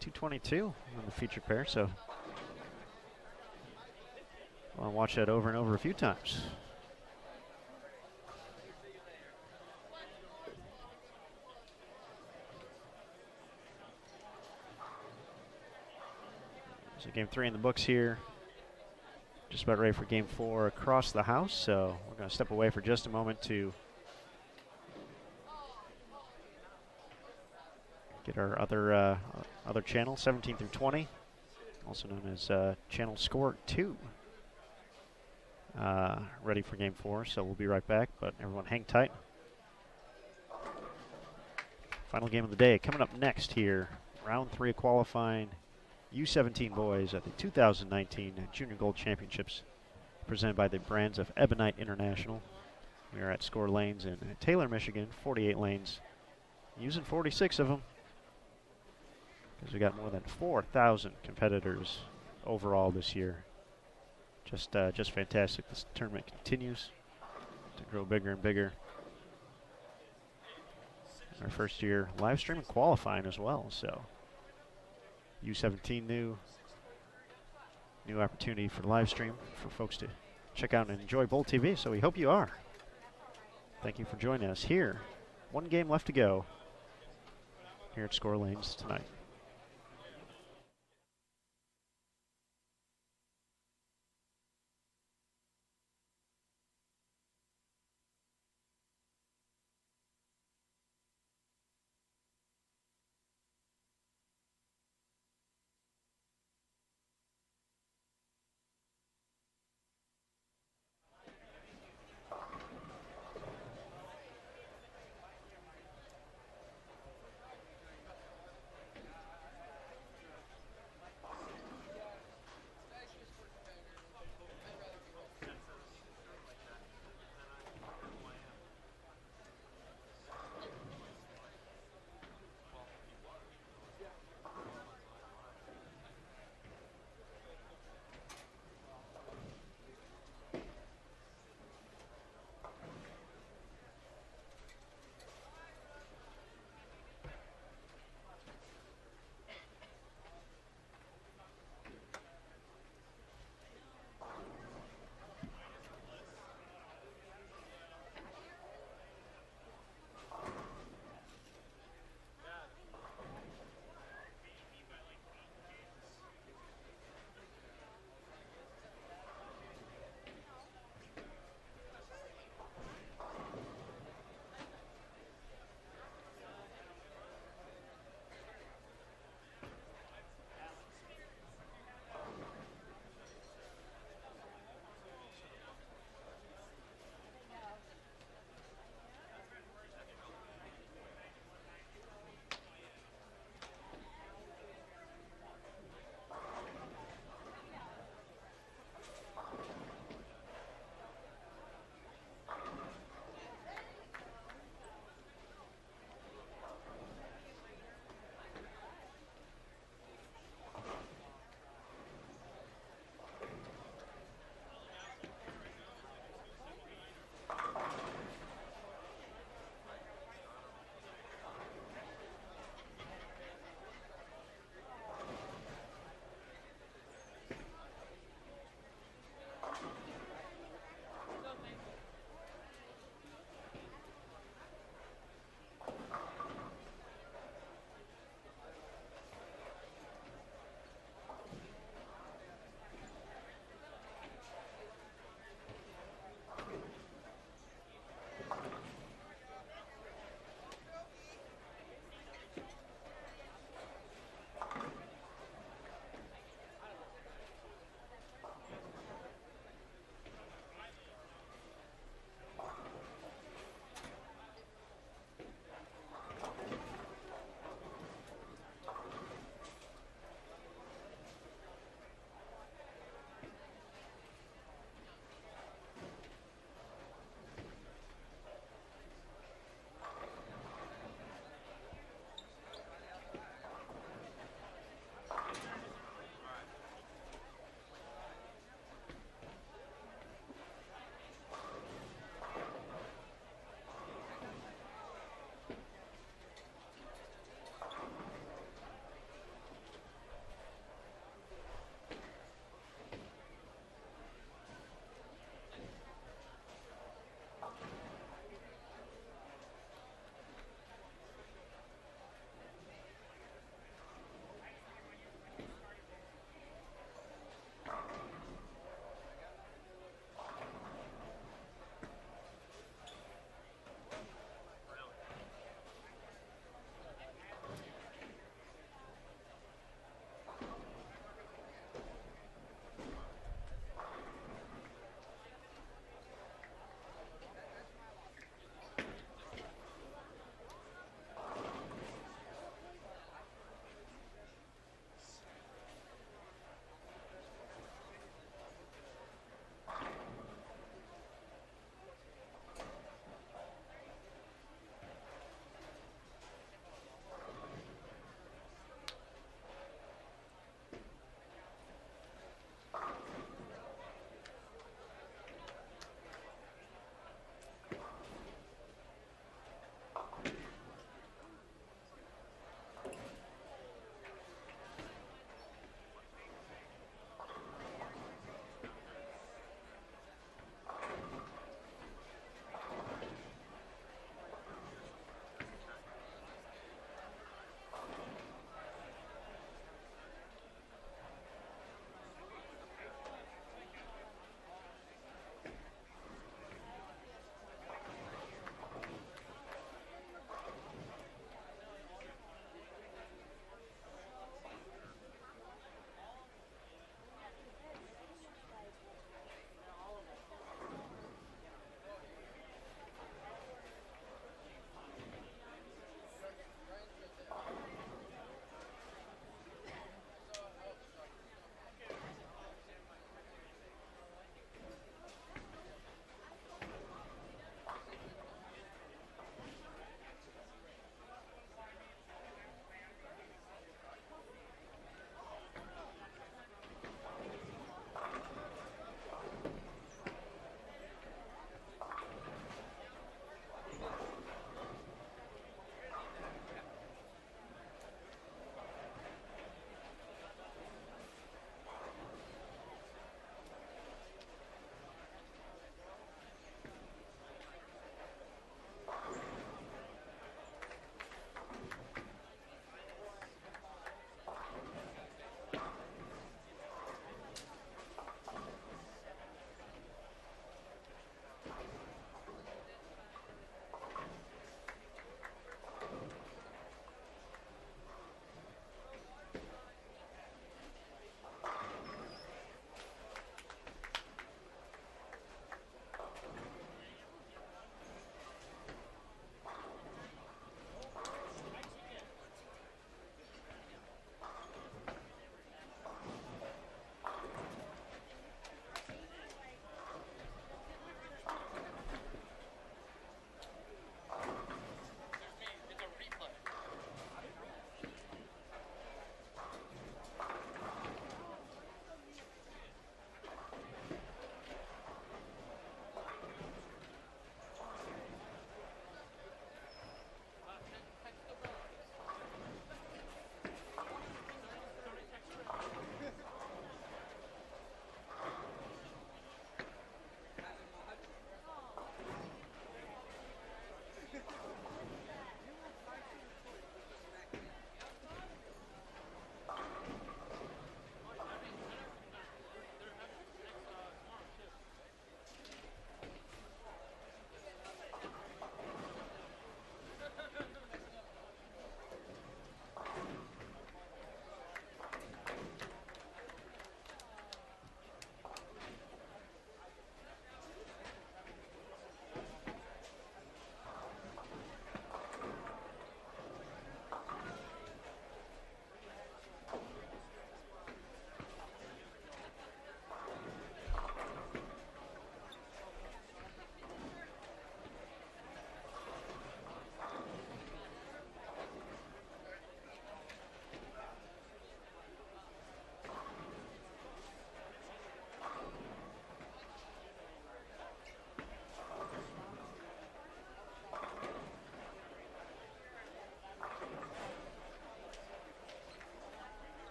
S2: 222 on the feature pair, so I want to watch that over and over a few times. So game 3 in the books here. Just about ready for game 4 across the house. So we're going to step away for just a moment to get our other channel, 17 through 20, also known as Channel Score 2, ready for game 4. So we'll be right back, but everyone hang tight. Final game of the day coming up next here. Round 3 of qualifying. U17 Boys at the 2019 Junior Gold Championships, presented by the brands of Ebonite International. We are at Score Lanes in Taylor, Michigan, 48 lanes, using 46 of them, because we got more than 4,000 competitors overall this year. Just fantastic. This tournament continues to grow bigger and bigger. Our first year live stream and qualifying as well, so. U17 new opportunity for live stream for folks to check out and enjoy Bowl TV, so we hope you are. Thank you for joining us here. One game left to go here at Score Lanes tonight.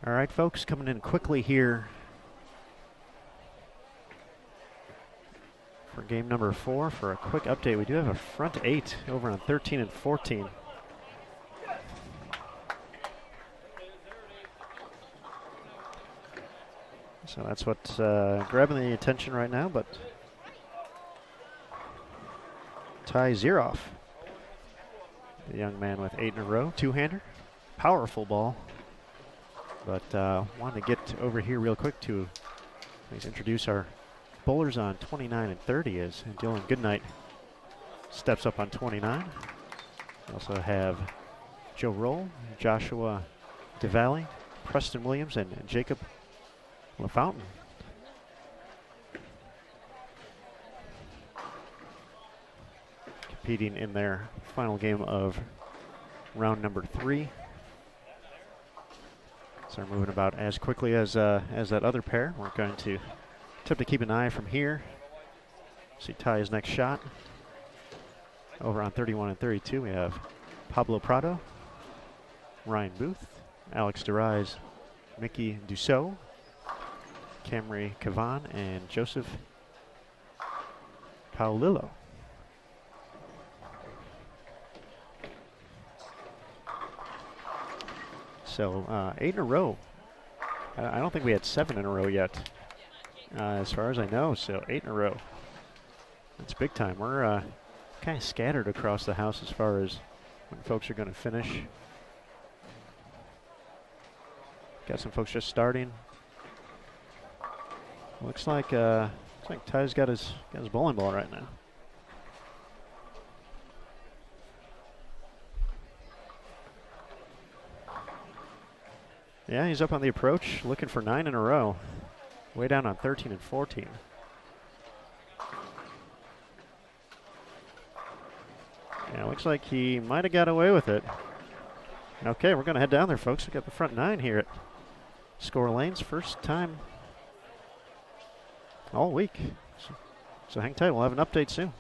S2: All right, folks, coming in quickly here for game number 4 for a quick update. We do have a front 8 over on 13 and 14. So that's what's grabbing the attention right now, but Ty Zeroff, the young man with 8 in a row, two-hander, powerful ball. But wanted to get over here real quick to please introduce our bowlers on 29 and 30 as Dylan Goodnight steps up on 29. We also have Joe Roll, Joshua DeValley, Preston Williams, and Jacob LaFountain. Competing in their final game of round number 3. So we're moving about as quickly as that other pair. We're going to attempt to keep an eye from here. See Ty's next shot. Over on 31 and 32, we have Pablo Prado, Ryan Booth, Alex DeRise, Mickey Dussault, Camry Cavan, and Joseph Paulillo. So 8 in a row. I don't think we had 7 in a row yet, as far as I know. So 8 in a row. That's big time. We're kind of scattered across the house as far as when folks are going to finish. Got some folks just starting. Looks like Ty's got his bowling ball right now. Yeah, he's up on the approach, looking for 9 in a row. Way down on 13 and 14. Yeah, looks like he might have got away with it. Okay, we're going to head down there, folks. We got the front 9 here at Skore Lanes. First time all week. So hang tight. We'll have an update soon.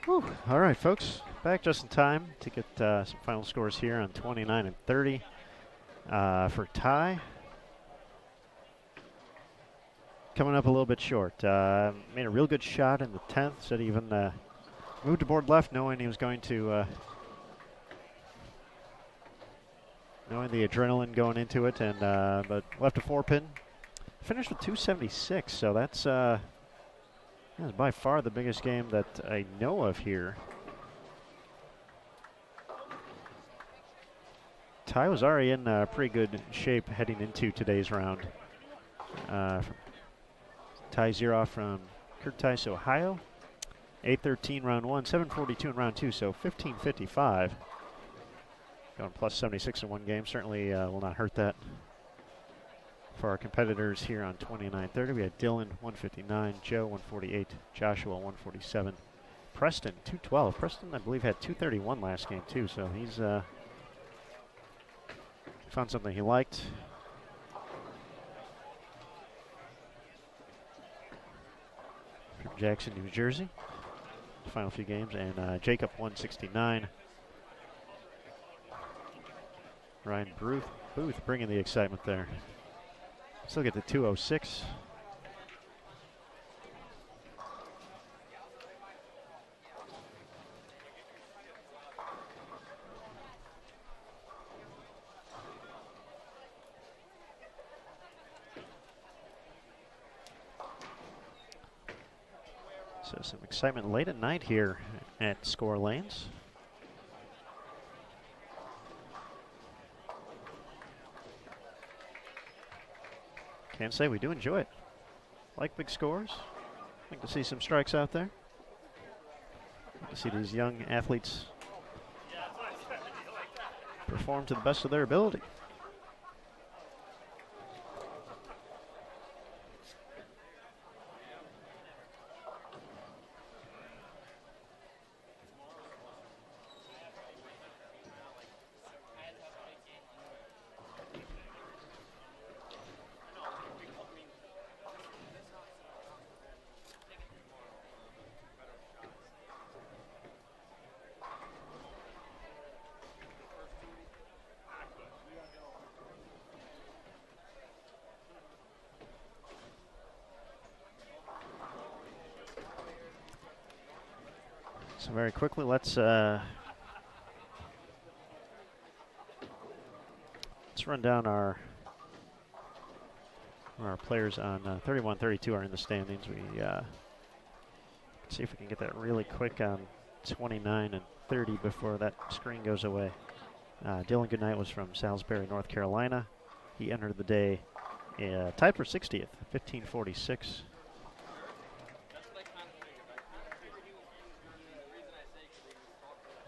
S2: Whew. All right, folks. Back just in time to get some final scores here on 29 and 30 for Ty. Coming up a little bit short. Made a real good shot in the 10th. Said he even moved to board left knowing he was going to, knowing the adrenaline going into it, and but left a 4-pin. Finished with 276, so that's by far the biggest game that I know of here. Ty was already in pretty good shape heading into today's round. Ty Zeroff from Curtis, Ohio. 813 round 1, 742 in round 2, so 1555. Going plus 76 in one game certainly will not hurt that. For our competitors here on 29-30, we had Dylan 159, Joe 148, Joshua 147, Preston 212. Preston, I believe, had 231 last game too, so he's found something he liked. From Jackson, New Jersey, the final few games, and Jacob 169. Ryan Booth bringing the excitement there. Still get to 206. So some excitement late at night here at Skore Lanes. Can't say we do enjoy it. Like big scores. Like to see some strikes out there. Like to see these young athletes perform to the best of their ability. So very quickly, let's run down our players on 31, 32 are in the standings. We see if we can get that really quick on 29 and 30 before that screen goes away. Dylan Goodnight was from Salisbury, North Carolina. He entered the day tied for 60th, 1546.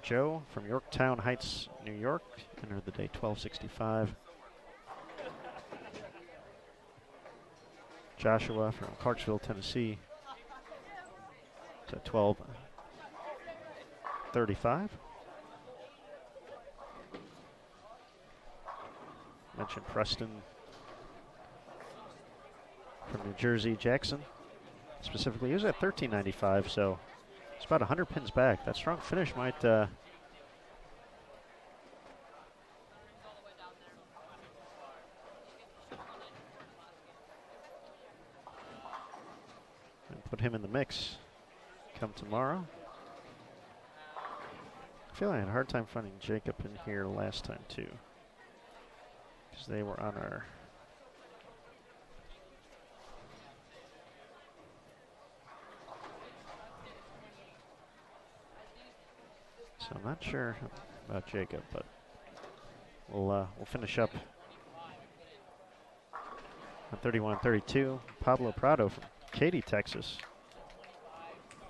S2: Joe from Yorktown Heights, New York, entered the day 1265. Joshua from Clarksville, Tennessee, to 1235. Mentioned Preston from New Jersey, Jackson. Specifically, he was at 1395, so it's about 100 pins back. That strong finish might put him in the mix come tomorrow. I feel like I had a hard time finding Jacob in here last time too, because they were on our so I'm not sure about Jacob, but we'll finish up on 31-32. Pablo Prado from Katy, Texas,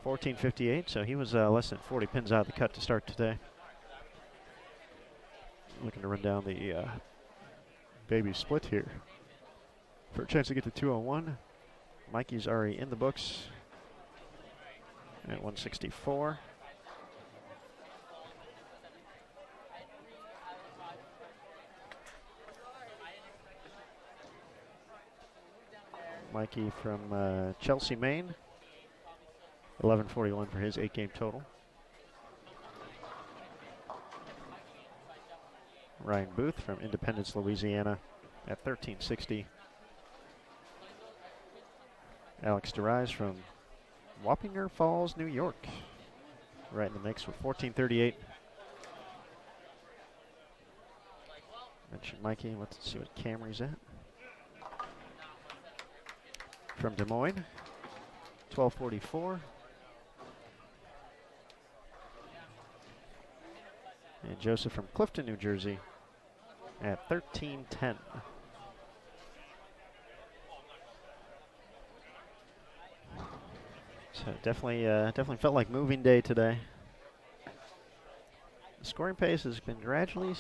S2: 1458, so he was less than 40 pins out of the cut to start today. Looking to run down the baby split here for a chance to get to 201. Mikey's already in the books at 164. Mikey from Chelsea, Maine. 1141 for his 8-game total. Ryan Booth from Independence, Louisiana at 1360. Alex DeRise from Wappinger Falls, New York, right in the mix with 1438. Mentioned Mikey. Let's see what Camry's at. From Des Moines, 1244. And Joseph from Clifton, New Jersey at 1310. So definitely felt like moving day today. The scoring pace has been gradually,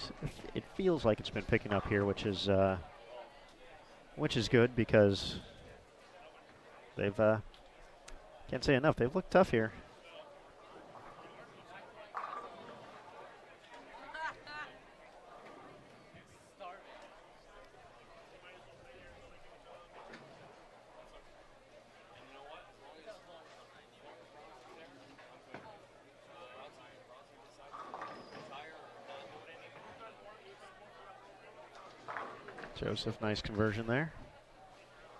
S2: it feels like it's been picking up here, which is good because they've, can't say enough, they've looked tough here. Joseph, nice conversion there.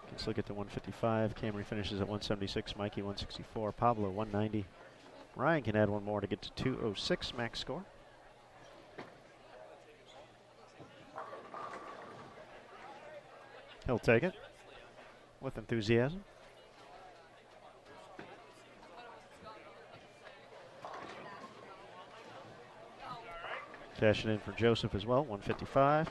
S2: Can still get to 155. Camry finishes at 176. Mikey 164. Pablo 190. Ryan can add one more to get to 206 max score. He'll take it with enthusiasm. Cash it in for Joseph as well, 155.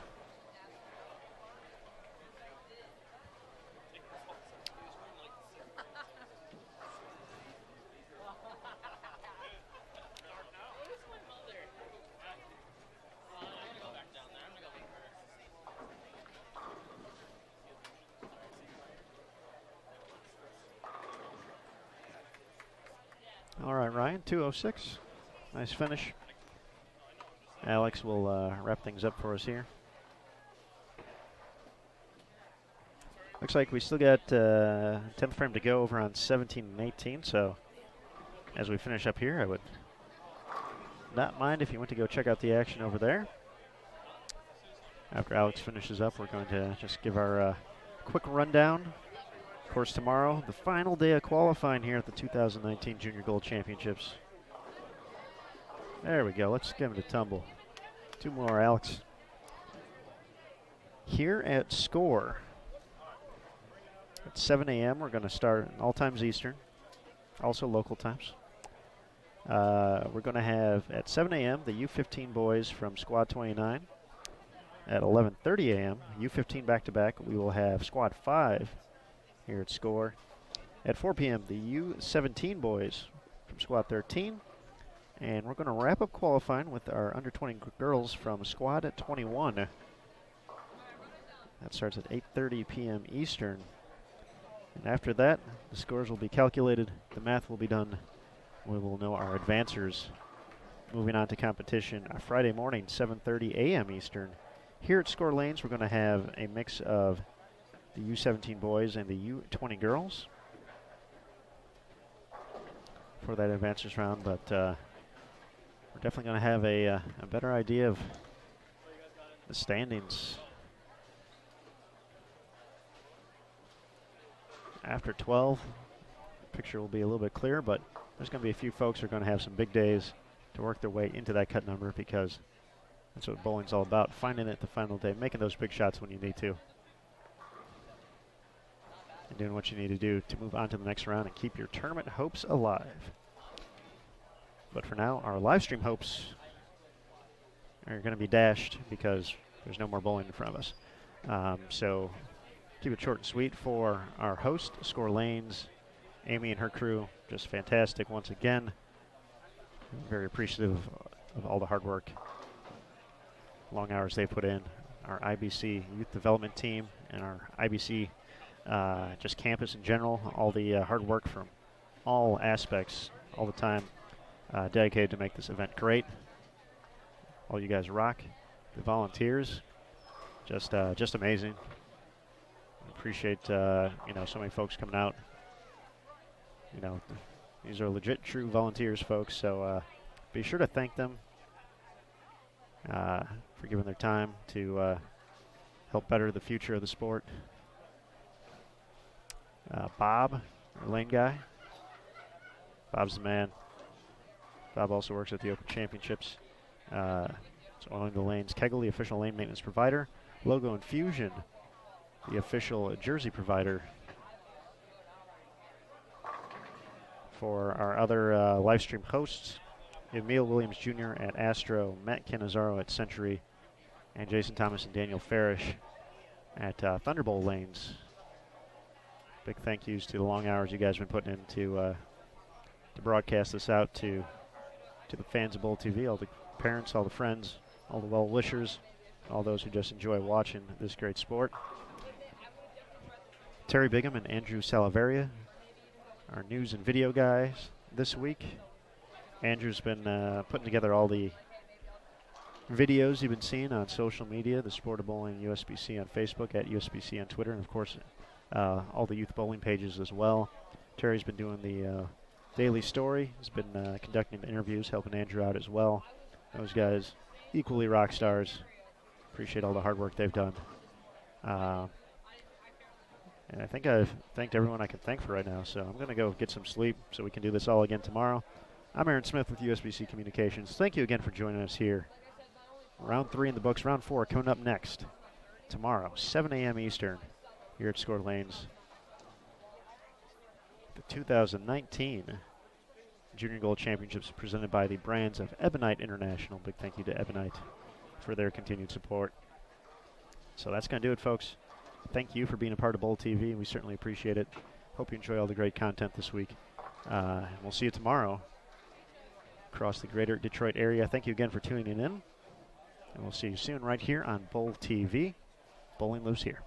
S2: All right, Ryan, 206. Nice finish. Alex will wrap things up for us here. Looks like we still got 10th frame to go over on 17 and 18, so as we finish up here, I would not mind if you went to go check out the action over there. After Alex finishes up, we're going to just give our quick rundown. Of course, tomorrow, the final day of qualifying here at the 2019 Junior Gold Championships. There we go. Let's give him a tumble. Two more, Alex. Here at Skore, at 7 a.m., we're going to start all times Eastern, also local times. We're going to have, at 7 a.m., the U17 boys from Squad 29. At 11:30 a.m., U15 back-to-back, we will have Squad 5 here at Skore. At 4 p.m., the U17 boys from Squad 13. And we're going to wrap up qualifying with our under-20 girls from Squad 21. That starts at 8:30 p.m. Eastern. And after that, the scores will be calculated, the math will be done. We will know our advancers. Moving on to competition Friday morning, 7:30 a.m. Eastern. Here at Skore Lanes, we're going to have a mix of the U17 boys and the U20 girls for that advancers round, but we're definitely going to have a better idea of the standings after 12. The picture will be a little bit clearer, but there's going to be a few folks who are going to have some big days to work their way into that cut number, because that's what bowling's all about, finding it the final day, making those big shots when you need to, and doing what you need to do to move on to the next round and keep your tournament hopes alive. But for now, our live stream hopes are going to be dashed because there's no more bowling in front of us. So keep it short and sweet for our host, Skore Lanes. Amy and her crew, just fantastic once again. Very appreciative of all the hard work, long hours they put in. Our IBC youth development team and our IBC just campus in general, all the hard work from all aspects, all the time, dedicated to make this event great. All you guys rock. The volunteers, just amazing. Appreciate so many folks coming out. These are legit, true volunteers, folks. So be sure to thank them for giving their time to help better the future of the sport. Bob, our lane guy. Bob's the man. Bob also works at the Open Championships. It's oiling the lanes. Kegel, the official lane maintenance provider. Logo Infusion, the official jersey provider. For our other live stream hosts, Emil Williams Jr. at Astro, Matt Cannizzaro at Century, and Jason Thomas and Daniel Farish at Thunderbolt Lanes. Big thank yous to the long hours you guys have been putting in to broadcast this out to the fans of Bowl TV, all the parents, all the friends, all the well-wishers, all those who just enjoy watching this great sport. Terry Bigham and Andrew Salaveria, our news and video guys this week. Andrew's been putting together all the videos you've been seeing on social media, the Sport of Bowling USBC on Facebook, at USBC on Twitter, and of course all the youth bowling pages as well. Terry's been doing the daily story. He's been conducting the interviews, helping Andrew out as well. Those guys, equally rock stars. Appreciate all the hard work they've done. And I think I've thanked everyone I can thank for right now, so I'm going to go get some sleep so we can do this all again tomorrow. I'm Aaron Smith with USBC Communications. Thank you again for joining us here. Round 3 in the books. Round 4 coming up next tomorrow, 7 a.m. Eastern, here at Score Lanes. The 2019 Junior Gold Championships presented by the brands of Ebonite International. Big thank you to Ebonite for their continued support. So that's going to do it, folks. Thank you for being a part of Bowl TV. We certainly appreciate it. Hope you enjoy all the great content this week. We'll see you tomorrow across the greater Detroit area. Thank you again for tuning in. And we'll see you soon right here on Bowl TV. Bowling lives here.